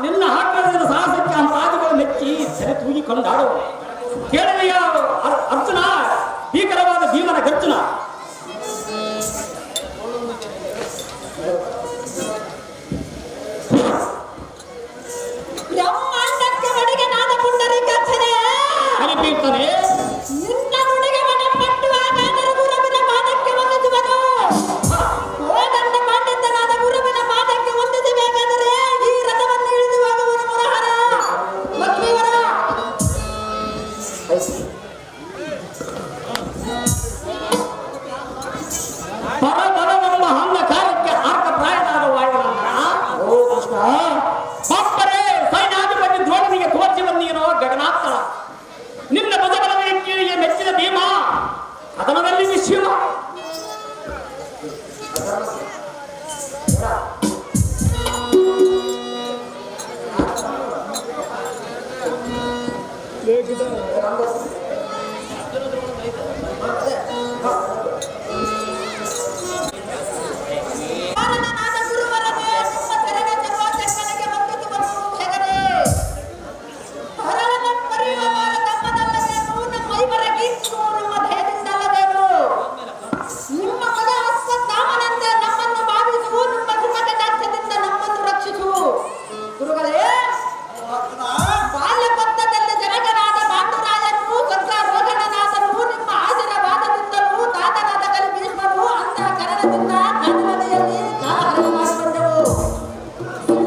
ನಿನ್ನ ಆಕ್ರಜನ ಸಾಹಸಕ್ಕೆ ಅಂತ ಕೊಂಡಾಡುವ ಕೇಳಿದೆಯ ಅರ್ಜುನ ಭೀಕರವಾದ ಭೀಮನ ಗರ್ಜುನ. ಬ್ರಹ್ಮಾಂಡಕ್ಕೆ ಒಡೆಗೆ ನಾದ ಪುಂಡರೀಕಾಕ್ಷನೇ ಕಲಿಪಿರ್ತಾನೆ ನಿನ್ನ ನುಡಿಗೆ ಮನೆ ಪಟ್ಟುವಾಗ ಗುರುವಿನ ಪಾದಕ್ಕೆ ವಂದಿಸುವನು. ಕೋದಂಡ ಪಾಂಡಿತನಾದ ಗುರುವಿನ ಪಾದಕ್ಕೆ ವಂದಿಸಬೇಕಾದರೆ ಈ ರಥವನ್ನು ಇಳಿದು ಹೋಗುವನು ಮುರಹರ ಲಕ್ಷ್ಮೀವರ. ಪರಬಲವೆಂಬ ಹಂಗ ಕಾಲಕ್ಕೆ ಆರ್ಕ ಪ್ರಾಯನಾದ ವಾಯುವಂತ ಒಬ್ಬರೇ ಸೈನ್ಯಾಧಿಪತಿ ದ್ರೋಣನಿಗೆ ತೋರಿಸಿ ಬಂದೀನೋ ಗಗನಾತ್ತಳ. ನಿನ್ನ ಭುಜಬಲದ ಕೀಳಿಗೆ ಮೆಚ್ಚಿದ ಭೀಮ ಕದನದಲ್ಲಿ ನಿಶ್ಚಿಮ. ಕಾರಣನಾದ ಗುರುವರನೇ ನಿಮ್ಮ ತೆರೆಗೆ ಚರ್ವಾಚಕ್ಕನಿಗೆ ವಂದಿಸುವನು ಜಗನೇ. ಹರಳನ ಪರಿವಾರ ತಮ್ಮದಲ್ಲದೇನು ನಮ್ಮ ಐವರ ಗೀಚು ನಮ್ಮ ದೇಹದಿಂದಲ್ಲದೇನು. ನಿಮ್ಮ ಮಗ ಅಶ್ವತ್ಥಾಮನಂತೆ ನಮ್ಮನ್ನು ಭಾವಿಸು, ನಿಮ್ಮ ಸುಖಕಟಾಕ್ಷದಿಂದ ನಮ್ಮನ್ನು ರಕ್ಷಿಸು. ಗುರುಗಳೇ, ಬಾಲ್ಯಪಂಥದಲ್ಲಿ ಜನಕನಾದ ಪಾಂಡುರಾಯನು ಚಕ್ರಾರೋಹಣನಾದನು ನಿಮ್ಮ ಆಶೀರ್ವಾದದಿಂದಲೂ ತಾತನಾದ ಕಲಿ ಭೀಷ್ಮನು ಅಂತಹ ಕರಣದಿಂದ ಕನ್ನಡಿಯಲ್ಲಿ ಕಾಹಳ ಮಾಡಿಕೊಂಡೆವು.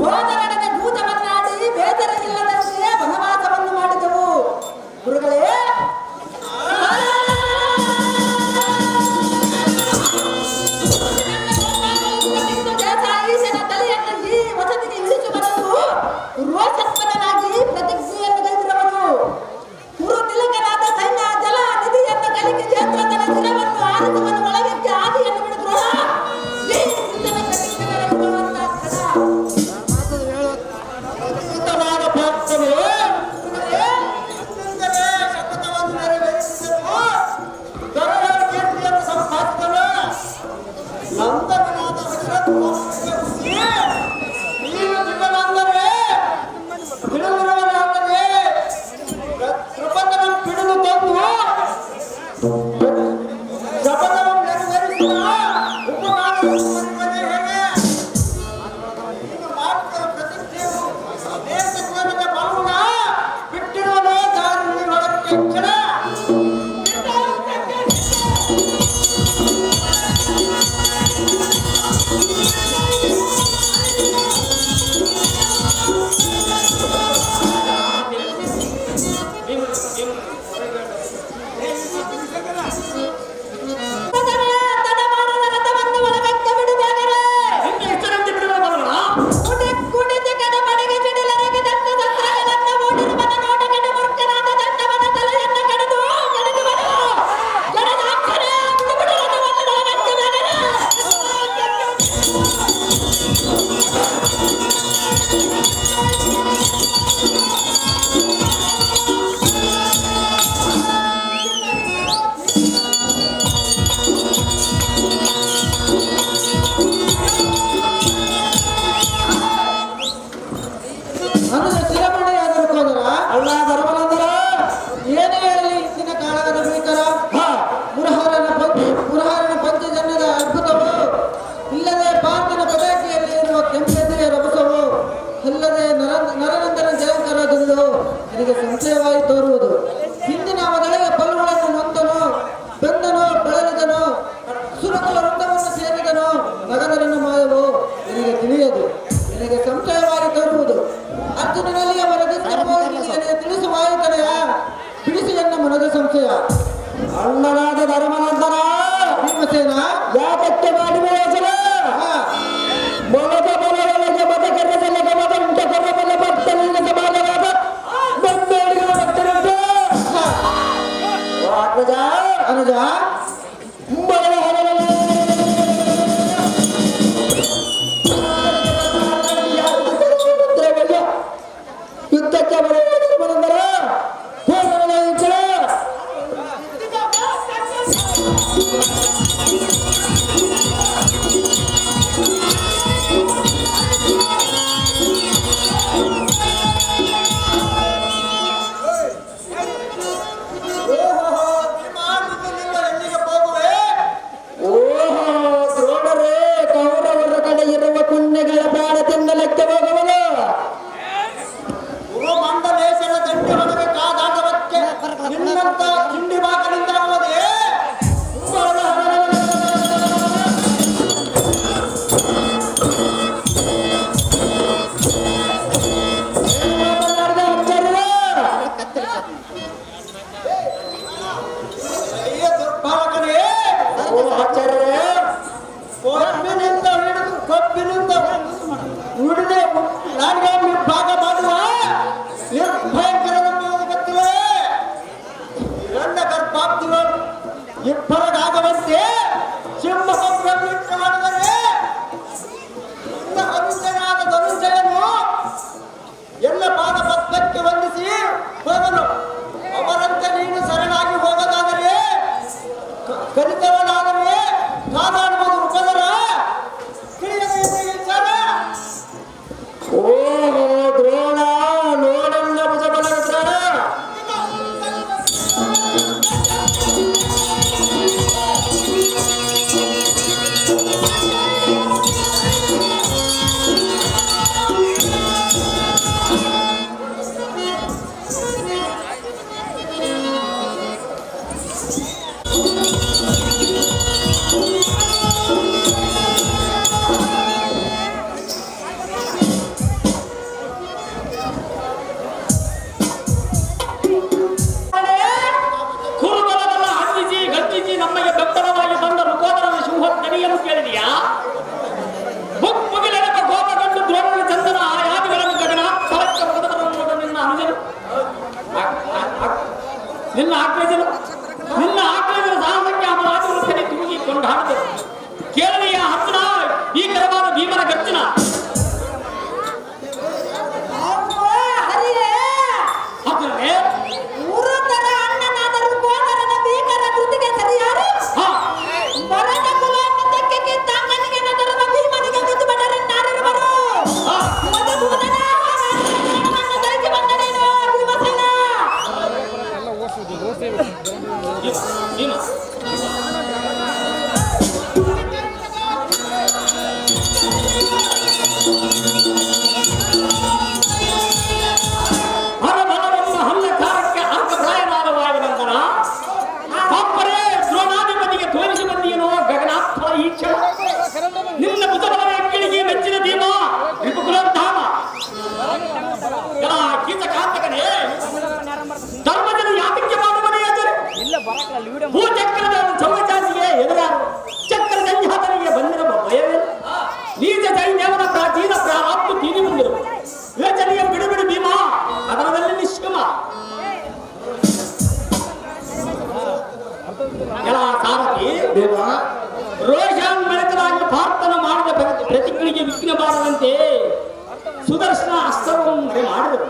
ಸೋದರನಿಗೆ ಜೂಜವನ್ನಾಡಿ ಬೇಸರ ಇಲ್ಲದಂತೆ ವನವಾಸವನ್ನು ಮಾಡಿದೆವು. ಗುರುಗಳೇ, ಈಶನ ತಲೆಯನ್ನು ಈ ವಸತಿಗೆ ಇಳಿಸುವನು. ರೋಷತ್ಪರನಾಗಿ ಪ್ರತಿಜ್ಞೆಯನ್ನು ಕೈಬಿಡುವನು. ಕುರು ತಿಲಕನಾದ ಸೈನ್ಯ ಜಲ ನಿಧಿಯನ್ನು ಕಲಿಕೆ ಕ್ಷೇತ್ರದಲ್ಲಿ ಶಿರವನ್ನು ಆರಿಸುವನು. ಒಳಗಕ್ಕೆ ಆದಿಯನ್ನು ಬಿಡುವ ಈ ಸಿದ್ಧನ ಪ್ರತಿಜ್ಞೆ ಕೈಗೊಳ್ಳುವಂತಹ ಕ್ಷಣ. ಉತ್ತಮವಾದ ಪ್ರಾರ್ಥನೆ. ಮುಂದೆ ಶಪಥವನ್ನು ನೆರವೇರಿಸಿದನು. ದೊರೆಯ ಕೀರ್ತಿಯನ್ನು ಸಂಪಾದಿಸಿದನು. ನಂದನಾದ ದಶರಥನಿಗೆ ಹುಟ್ಟಿ, ನೀನು ದಿವ್ಯನಾದರೆ ಬಿಡುವಿರುವನಾದರೆ ಕೃಪಣನ ಬಿಡುವು ತಂದು ಶಪಥವನ್ನು ನೆರವೇರಿಸಿದ ಉಪಮಾನವನ್ನು ಹೇಗೆ ನೀನು ಮಾಡಿದ ಪ್ರತಿಜ್ಞೆಯು ದೇಶಕ್ಕೆ ಬಲುಣ ಬಿಟ್ಟಿರುವುದೇ ದಾರಿ ಹೊರಕ್ಕೆ ಕ್ಷಣ. ತಡಮಾಡದ ರಥವನ್ನು ಒಳಗಕ್ಕೆ ಬಿಡಬೇಕಾರೆ ನಿನ್ನ ಎಷ್ಟರಂತೆ ಬಿಡುವುದಲ್ಲ. ಕುಡಿದು ಕಡಮಡಿಗೆ ಸಿಡಿಲರಗೆ ದತ್ತ ಸಸ್ಯಗಳನ್ನು ಮೂಡಿರುವನ ನೋಟಗಡ ಮೂರ್ಖನಾದ ದಂಡವನ ತಲೆಯನ್ನು ಕಡಿದು ಕಡಿದುವನು. ಗಣದಾಕ್ಷರೇ ಬಿಡುಬಿಡು ರಥವನ್ನು ಒಳಗಕ್ಕೆ ಬೇಗನೆ. ನನ್ನ ಶಿರಮಣೆಯಾದರೂ ಹೋದರ ಅಲ್ಲ ಧರ್ಮನಂದರ ಏನು ಹೇಳಲಿ ಇಂದಿನ ಕಾಳಗದ ಭೀಕರ. ಮುರಹರನ ಪಂಚಜನ್ಯದ ಅದ್ಭುತವು, ಇಲ್ಲದೆ ಪಾರ್ಥನ ಪದಾಕಿಯಲ್ಲಿ ಇರುವ ಕೆಂಪೆದ್ದೆಯ ರಭಸವು, ಅಲ್ಲದೆ ನರನಂದನ ಜಯಂಕರದಿಂದ ನನಗೆ ಸಂಶಯವಾಗಿ ತೋರುವುದು. ಹಿಂದಿನ ಅವದಳೆಯ ಪಲ್ಲುಗಳನ್ನು ನೊಂದನು, ಬೆಂದನು, ಬೆಳರಿದನು, ಸುರಕುಲ ವೃಂದವನ್ನು ಸೇರಿದನು, ನಗದರನ್ನು ಮಾಯವು ನನಗೆ ತಿಳಿಯದು, ನನಗೆ ಸಂಶಯವಾಗಿ ತೋರುವುದು. ಅರ್ಜುನನಲ್ಲಿ ಅವರಿಗೆ ತಿಳಿಸುವಾಯಿತನೆಯ ಬಿಡಿಸಿ ಎನ್ನ ಮನದ ಸಂಶಯ. ಅಣ್ಣನಾದ ಧರ್ಮನಂದನ ಭೀಮಸೇನ ಯಾಕಕ್ಕೆ ಮಾಡಿದ ಯೋಚನೆ ಮೊಲದ ಬಲವೊಳಗೆ ಮತ ಕರ್ರಸಲ್ಲದ ಮತ ಉಂಟ ಕರ್ರಬಲ್ಲ ಭಕ್ತನಿಂದ ಸಮಾನವಾದ ಬೆಂಬೇಡಿಗಳ ಭಕ್ತರಂತೆ ಅನುಜ ಅನುಜ ಯುದ್ಧಕ್ಕೆ ಬರುವುದರ ಶ್ರೀಮಂತ ಕಿಂಡಿ ಬಾಕಲಿಂದಾಗುವುದೇ ದುರ್ಭಾಗನೇ ಆಚಾರ್ಯ ಕೊಬ್ಬಿನಿಂದ ಹಿಡಿದು ಕೊಬ್ಬಿನಿಂದ ಹಿಡಿದು ನಾಡಿಗೆ ಭಾಗ ಮಾಡುವ ನಿರ್ಭಯಂಕರವೆಂಬುದು ಗೊತ್ತಿಲ್ಲ ಎರಡ ಗರ್ಭಾಬ್ದಿಗಳು ಇಬ್ಬರಗಾಗವಂತೆ ಸಿಂಹವನ್ನು ಮಾಡಿದರೆ ಅನುಜನಾದ ಧನುಂಜಯನು ಎಲ್ಲ ಪಾದ ಪದ್ಮಕ್ಕೆ ವಂದಿಸಿ ಹೋದನು. ಅವರಂತೆ ನೀನು ಶರಣಾಗಿ ಹೋಗದಾದರೆ ಕಲಿತವನಾದರೆ ಕಾದಾಡುವುದು ಉಪದರ ತಿಳಿಯದೆ ವಿಚಾರ. ಓಹೋ ದ್ರೋಣ ನೋಡಲ್ಲ ಭುಜಬಲ ವಿಚಾರ. ಕುರುಬಲವನ್ನ ಹಂದಿಸಿ ಗರ್ಜಿಸಿ ನಮಗೆ ಬೆಂಬಲವಾಗಿ ಬಂದ ರುಕೋದರನ ಸಿಂಹೋತ್ತರಿಯನ್ನು ಕೇಳಿದೆಯಾ? ಮುಗಿಲೆನಕ ಕೋಪಗೊಂಡು ದ್ರೋಣನ ಚಂದನ ಆಯಾದಿಗಳನ್ನು ಗಗನ ಫಲಕ್ಕೆ ಮುಗಿದವರನ್ನು ನಿನ್ನ ಅನುಜನು ನಿನ್ನ ಆಕ್ರೇಜನು ಸಾಹಸಕ್ಕೆ ಅಮರಾಜರು ಕಡೆ ತೂಗಿ ಕೊಂಡಾಡಿದರು. ಕೇಳಲಿಯ ಹತ್ತಿರ ಈ ಕರವಾದ ಭೀಮನ ಗರ್ಜನ. ಹರಿಯೇ ಹತ್ತಿರವೇ ಊರುತರ ಅಣ್ಣನಾದರೂ ಕೋದರನ ಭೀಕರ ಕೃತಿಗೆ ಸರಿಯಾರು ಮರದ ಕುಲಕ್ಕೆ ಕಿತ್ತಂಗನಿಗೆ ನಟರನ ಭೀಮನಿಗೆ ಗುದ್ದು ಬಡರನ್ನಾರಿರುವರು ಮಧುಸೂದನ ನನ್ನ ದಯಚಿ ಬಂದನೇನು ಭೀಮಸೇನ ಭೀಮ ಹರಬಲವೆಂಬ ಹಲ್ಲಕಾರಕ್ಕೆ ಅರ್ಧಪ್ರಾಯನಾದವಾದ ನಂತರ ಅಪ್ಪರೇ ದ್ರೋಣಾಧಿಪತಿಗೆ ತೋರಿಸಿ ಬಂದಿಯೇನೋ ಗಗನಾತ್ಮಲ ಈ ಕ್ಷಣ. ನಿನ್ನ ಭುಜಬಲದ ಹೆಗ್ಗಳಿಕೆ ಮೆಚ್ಚಿನ ಭೀಮ ರಿಪುಕುಲೋದ್ಧಾಮ ಕೀಚಕಾಂತಕನೇ ಧರ್ಮಜನು ಯಾತಕ್ಕೆ ಮಾಡುವನೇ ಎದುರು ಭೂಚಕ್ರದ ಚೌಚಾಸಿಗೆ ಎದುರಾರು ಚಕ್ರದಂಜಾತನಿಗೆ ಬಂದಿರುವ ಭಯವೇನು? ನೀಚ ಸೈನ್ಯವನ ಪ್ರಾಚೀನ ಪ್ರಾರಾಪ್ತು ತೀರಿ ಬಂದಿರುವ ಯೋಚನೆಯ ಬಿಡುಬಿಡು ಭೀಮ ಅದರದಲ್ಲಿ ನಿಷ್ಕಮ ಸಾರಥಿ ರೋಷಾನ್ ಬೆಳಕಲಾಗಿ ಪ್ರಾರ್ಥನೆ ಮಾಡಿದ ಪ್ರತಿಜ್ಞೆಗೆ ವಿಘ್ನ ಬಾರದಂತೆ ಸುದರ್ಶನ ಅಸ್ತ್ರವನ್ನು ಮಾಡಿದರು.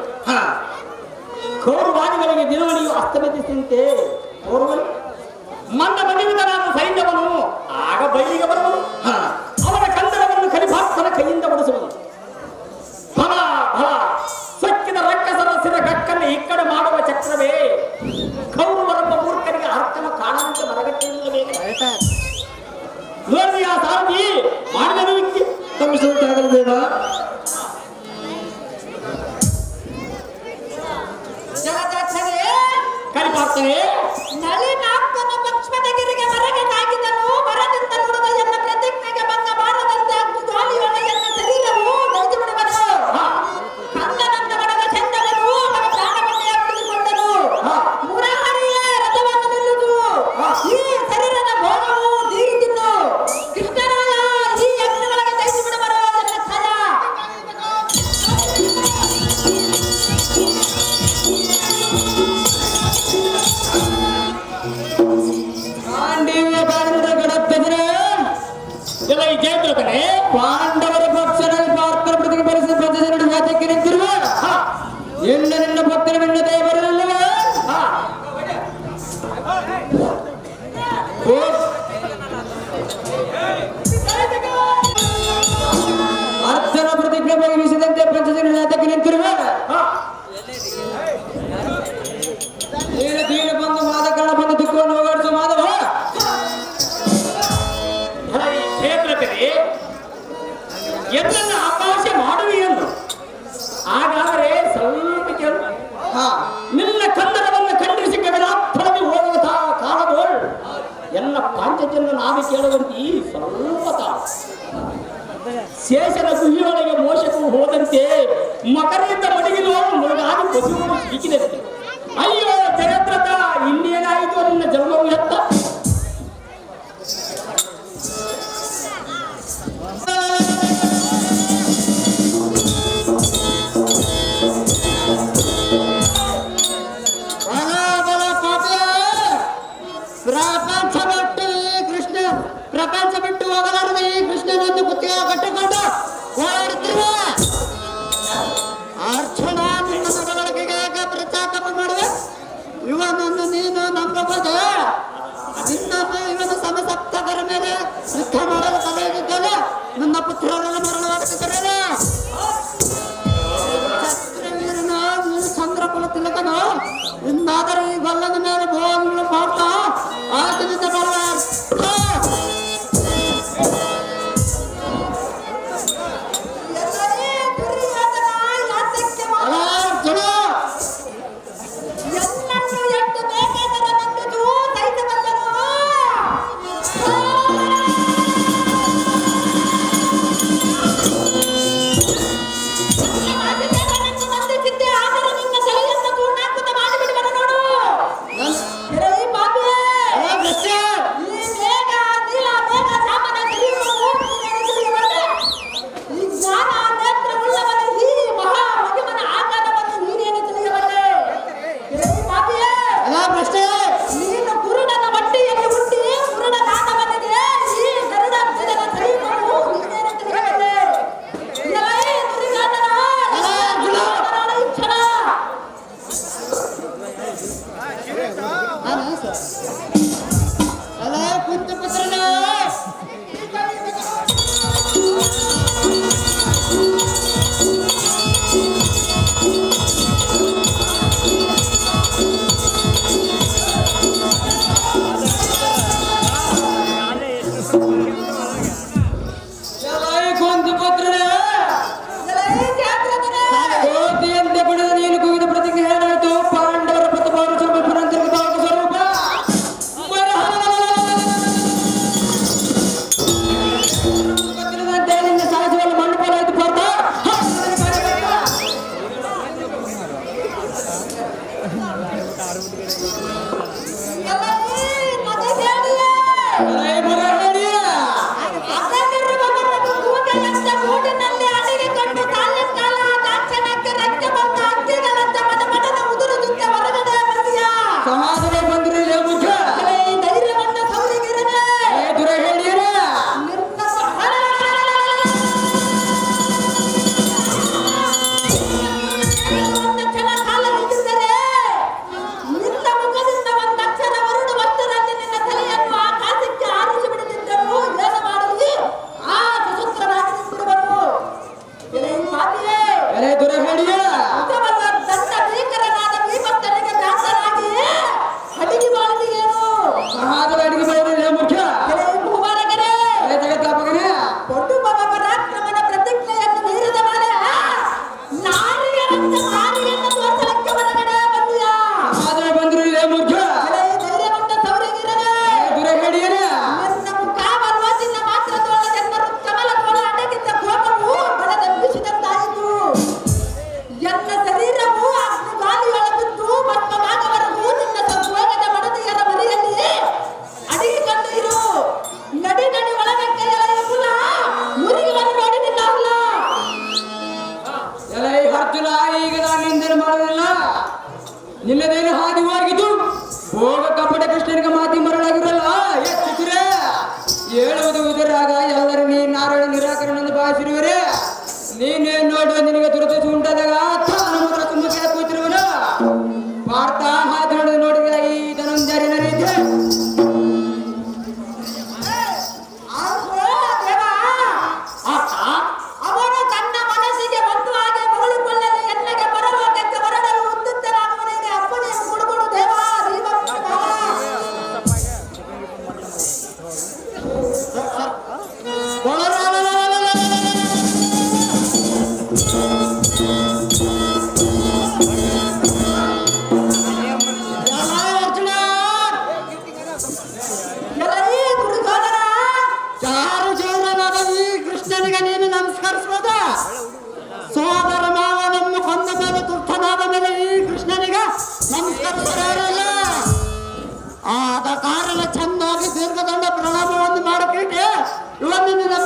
ಕೌರವಾದಿಗಳಿಗೆ ದಿನವಣಿಯು ಅಸ್ತಮಿಸಿದಂತೆ ಕೌರವನು ಮಂದ ಬಂದಿರುವುದರಾದ ಸೈನ್ಯವನು ಆಗ ಬಯಲಿಗೆ ಬರುವನು. ಅವನ ಕಂದರವನ್ನು ಕಲಿಪಾರ್ಥನ ಕೈಯಿಂದ ಬಡಿಸುವನು. ಫಲ ಫಲ ಸಕ್ಕಿದ ರಕ್ಕಸರ ಸಿರ ಗಕ್ಕನ್ನು ಇಕ್ಕಡೆ ಮಾಡುವ ಚಕ್ರವೇ ಕೌರವರೆಂಬ ಮೂರ್ಖನಿಗೆ ಅರ್ಥನ ಕಾಣಂತೆ ಮರಗಟ್ಟಿಲ್ಲಬೇಕು. ನೋಡಿದೆಯಾ ಸಾರಥಿ ಮಾಡಿದ ವ್ಯಕ್ತಿ ತಮ್ಮಿಸುವಂತಾಗಲಿದೇವ ಜಗದಕ್ಷನೇ ಕಲಿಪಾರ್ಥನೆ ನಳಿನಾಕ್ತನ ಪಕ್ಷ್ಮದಗಿರಿಗೆ ಮರಗೆ ತಾಗಿದನು ಮರದಿಂದ ನುಡಿದ ಎನ್ನ ಪ್ರತಿಜ್ಞೆಗೆ ಭಂಗ ಬಾರದಂತೆ ಅಗ್ದು ಗಾಳಿಯೊಳ ಎನ್ನ ಶರೀರವು ದೈದು ಬಿಡುವನು. ಕಂದನಂತ ಬಡಗ ಚಂದನನು ಅವನ ಪ್ರಾಣವನ್ನೇ ಉಳಿದುಕೊಂಡನು. ಮುರಹರಿಯ ರಥವನ್ನು ನಿಲ್ಲುವುದು ಈ ಶರೀರದ ಭೋಗವು ತೀರಿ ತಿನ್ನು. ಕೃಷ್ಣರಾಯ ಈ ಯಜ್ಞಗಳಿಗೆ ದೈದು ಬಿಡುವರು ಎನ್ನ ಛಲ. ಪಾಂಡವ್ಯ ಬಾಣದ ಗಡತ್ತದ್ರೆ ಎಲ್ಲ ಈ ಜಯದ್ರಥನೇ ಪಾಂಡವರ ಪಕ್ಷದಲ್ಲಿ ಪಾತ್ರ ಪ್ರತಿಗೆ ಪರಿಸಿದ ಪಂಚಜನರು ಜಾತಕ್ಕೆ ನಿಂತಿರುವ ಎಣ್ಣ ನಿನ್ನ ಭಕ್ತರ ನಿನ್ನ ದಯ ಬರಲಿಲ್ಲವೇ? ಅರ್ಜುನ ಪ್ರತಿಜ್ಞೆ ಭಾಗವಹಿಸಿದಂತೆ ಪಂಚಜನರು ಜಾತಕ್ಕೆ ನಿಂತಿರುವ ದೀನ ಬಂದು ಮಾದಕರಣ ಬಂದು ದುಃಖವನ್ನು ಹೋಗಾಡಿಸುವ ಮಾಧವ ಎನ್ನನ್ನು ಆಕಾಶ ಮಾಡುವಿ ಎಂದು ಹಾಗಾದರೆ ಸ್ವಲ್ಪ ಕೇಳು. ನಿನ್ನ ಕಂದರವನ್ನು ಖಂಡಿಸಿ ಗಗನಾತ್ಮನ ಮಾತು ಕೇಳುವಂತಿ ಸ್ವಲ್ಪ ತಾಳು. ಶೇಷನ ಗುಹಿಯೊಳಗೆ ಮೋಸಕ್ಕೂ ಹೋದಂತೆ ಮಕರಿಂದ ಮಡಗಿಲು ಮುಳುಗಾಗಿ ಬದುಕು ಸಿಕ್ಕಿದಂತೆ. ಅಯ್ಯೋ ಜಯದ್ರಥ, ಇನ್ನೇನಾಯಿತು ನಿನ್ನ ಜನ್ಮವು ಎತ್ತ. ಪ್ರಪಂಚ ಬಿಟ್ಟು ಹೋಗಲಾರದೆ ಈ ಕೃಷ್ಣನನ್ನು ಕುತ್ತಿಗೆ ಕಟ್ಟಿಕೊಂಡು ಓಡಾಡುತ್ತಿರುವ ಅರ್ಚನಾ, ನಿನ್ನ ನಡವಳಿಕೆಗೆ ಪ್ರಚಾಪ ಮಾಡುವೆ. ಇವನನ್ನು ನೀನು ನಂಬಬಹುದು. ನಿನ್ನನ್ನು ಇವನು ಸಮಸಪ್ತಕರ ಮೇಲೆ ಯುದ್ಧ ಮಾಡಲು ತಲೆಯಿದ್ದಾನೆ. ನನ್ನ ಪುತ್ರರೆಲ್ಲ ಮರಣವಾಗುತ್ತಿದ್ದಾರೆ. ಛತ್ರವೀರನ ನೀನು ಚಂದ್ರಕುಲ ತಿಲಕನು. ಇನ್ನಾದರೂ ಈ ಗೊಲ್ಲನ ಮೇಲೆ ಭೋಗಗಳು ಮಾಡ್ತಾ ಆತನಿಂದ ಬರುವ ನಿನ್ನದೇನು ಹಾದಿವಾಗಿದ್ದು ಭೋಗ ಕಪಟ ಕೃಷ್ಣನಿಗೆ ಮಾತಿ ಮರಳಾಗಿರಲ್ಲ. ಎಚ್ಚುತ್ತಿರೆ ಹೇಳುವುದು ಉದರಾಗ ಎಲ್ಲರೂ ನೀ ನಾರಾಯಣ ನಿರಾಕರಣೆಂದು ಭಾವಿಸಿರುವಿರೆ. ನೀನೇ ನೋಡುವ ನಿನಗೆ ದುರದೃಷ್ಟ ಉಂಟಾದಾಗ ತಾನು ತುಂಬ ಕೂತಿರುವನು ಪಾರ್ಥ ಹಾದಿ ನೋಡಿದ ಈ ಧನುಂಜರಿನ ರೀತಿ ಅವನು ತನ್ನ ಮನಸ್ಸಿಗೆ ಬಂದು ಹಾಗೆ ಹೊಗಳಿಕೊಳ್ಳಲು ಎನ್ನಗೆ ಪರಲೋಕಕ್ಕೆ ಹೊರಡಲು ಉದ್ಯುಕ್ತನಾಗುವನಿಗೆ ಅಪ್ಪಣೆಯನ್ನು ಕೊಡುವುದು ದೇವ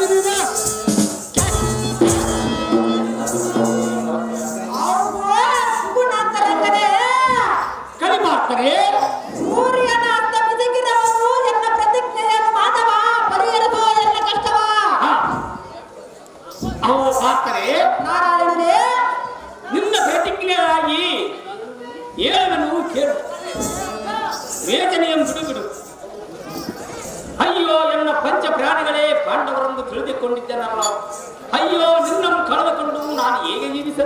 ಬಂದಿದ್ದೀರಾ? ಕಲಿಮಾಡ್ತಾರೆ ಸೂರ್ಯನ ಅಸ್ತಮಿಸಿಗಿರವನು ಎನ್ನ ಪ್ರತಿಜ್ಞೆಯನ್ನು ಮಾಧವ ಪರಿಹರಿಸೋ ಎಲ್ಲ ಕಷ್ಟವ. ಅವು ಮಾಡ್ತಾರೆ ನಾರಾಯಣನೇ ನಿನ್ನ ಪ್ರತಿಜ್ಞೆಯಾಗಿ ಹೇಳುವನು ಕೇಳು, ವೇದನೆಯನ್ನು ಬಿಡುಬಿಡು. ಅಯ್ಯೋ ಎನ್ನ ಪಂಚ ಪ್ರಾಣಿಗಳೇ ಪಾಂಡವರೆಂದು ತಿಳಿದುಕೊಂಡಿದ್ದೇನಲ್ಲ, ಅಯ್ಯೋ ನಿನ್ನನ್ನು ಕಳೆದುಕೊಂಡು ನಾನು ಹೇಗೆ ಜೀವಿಸ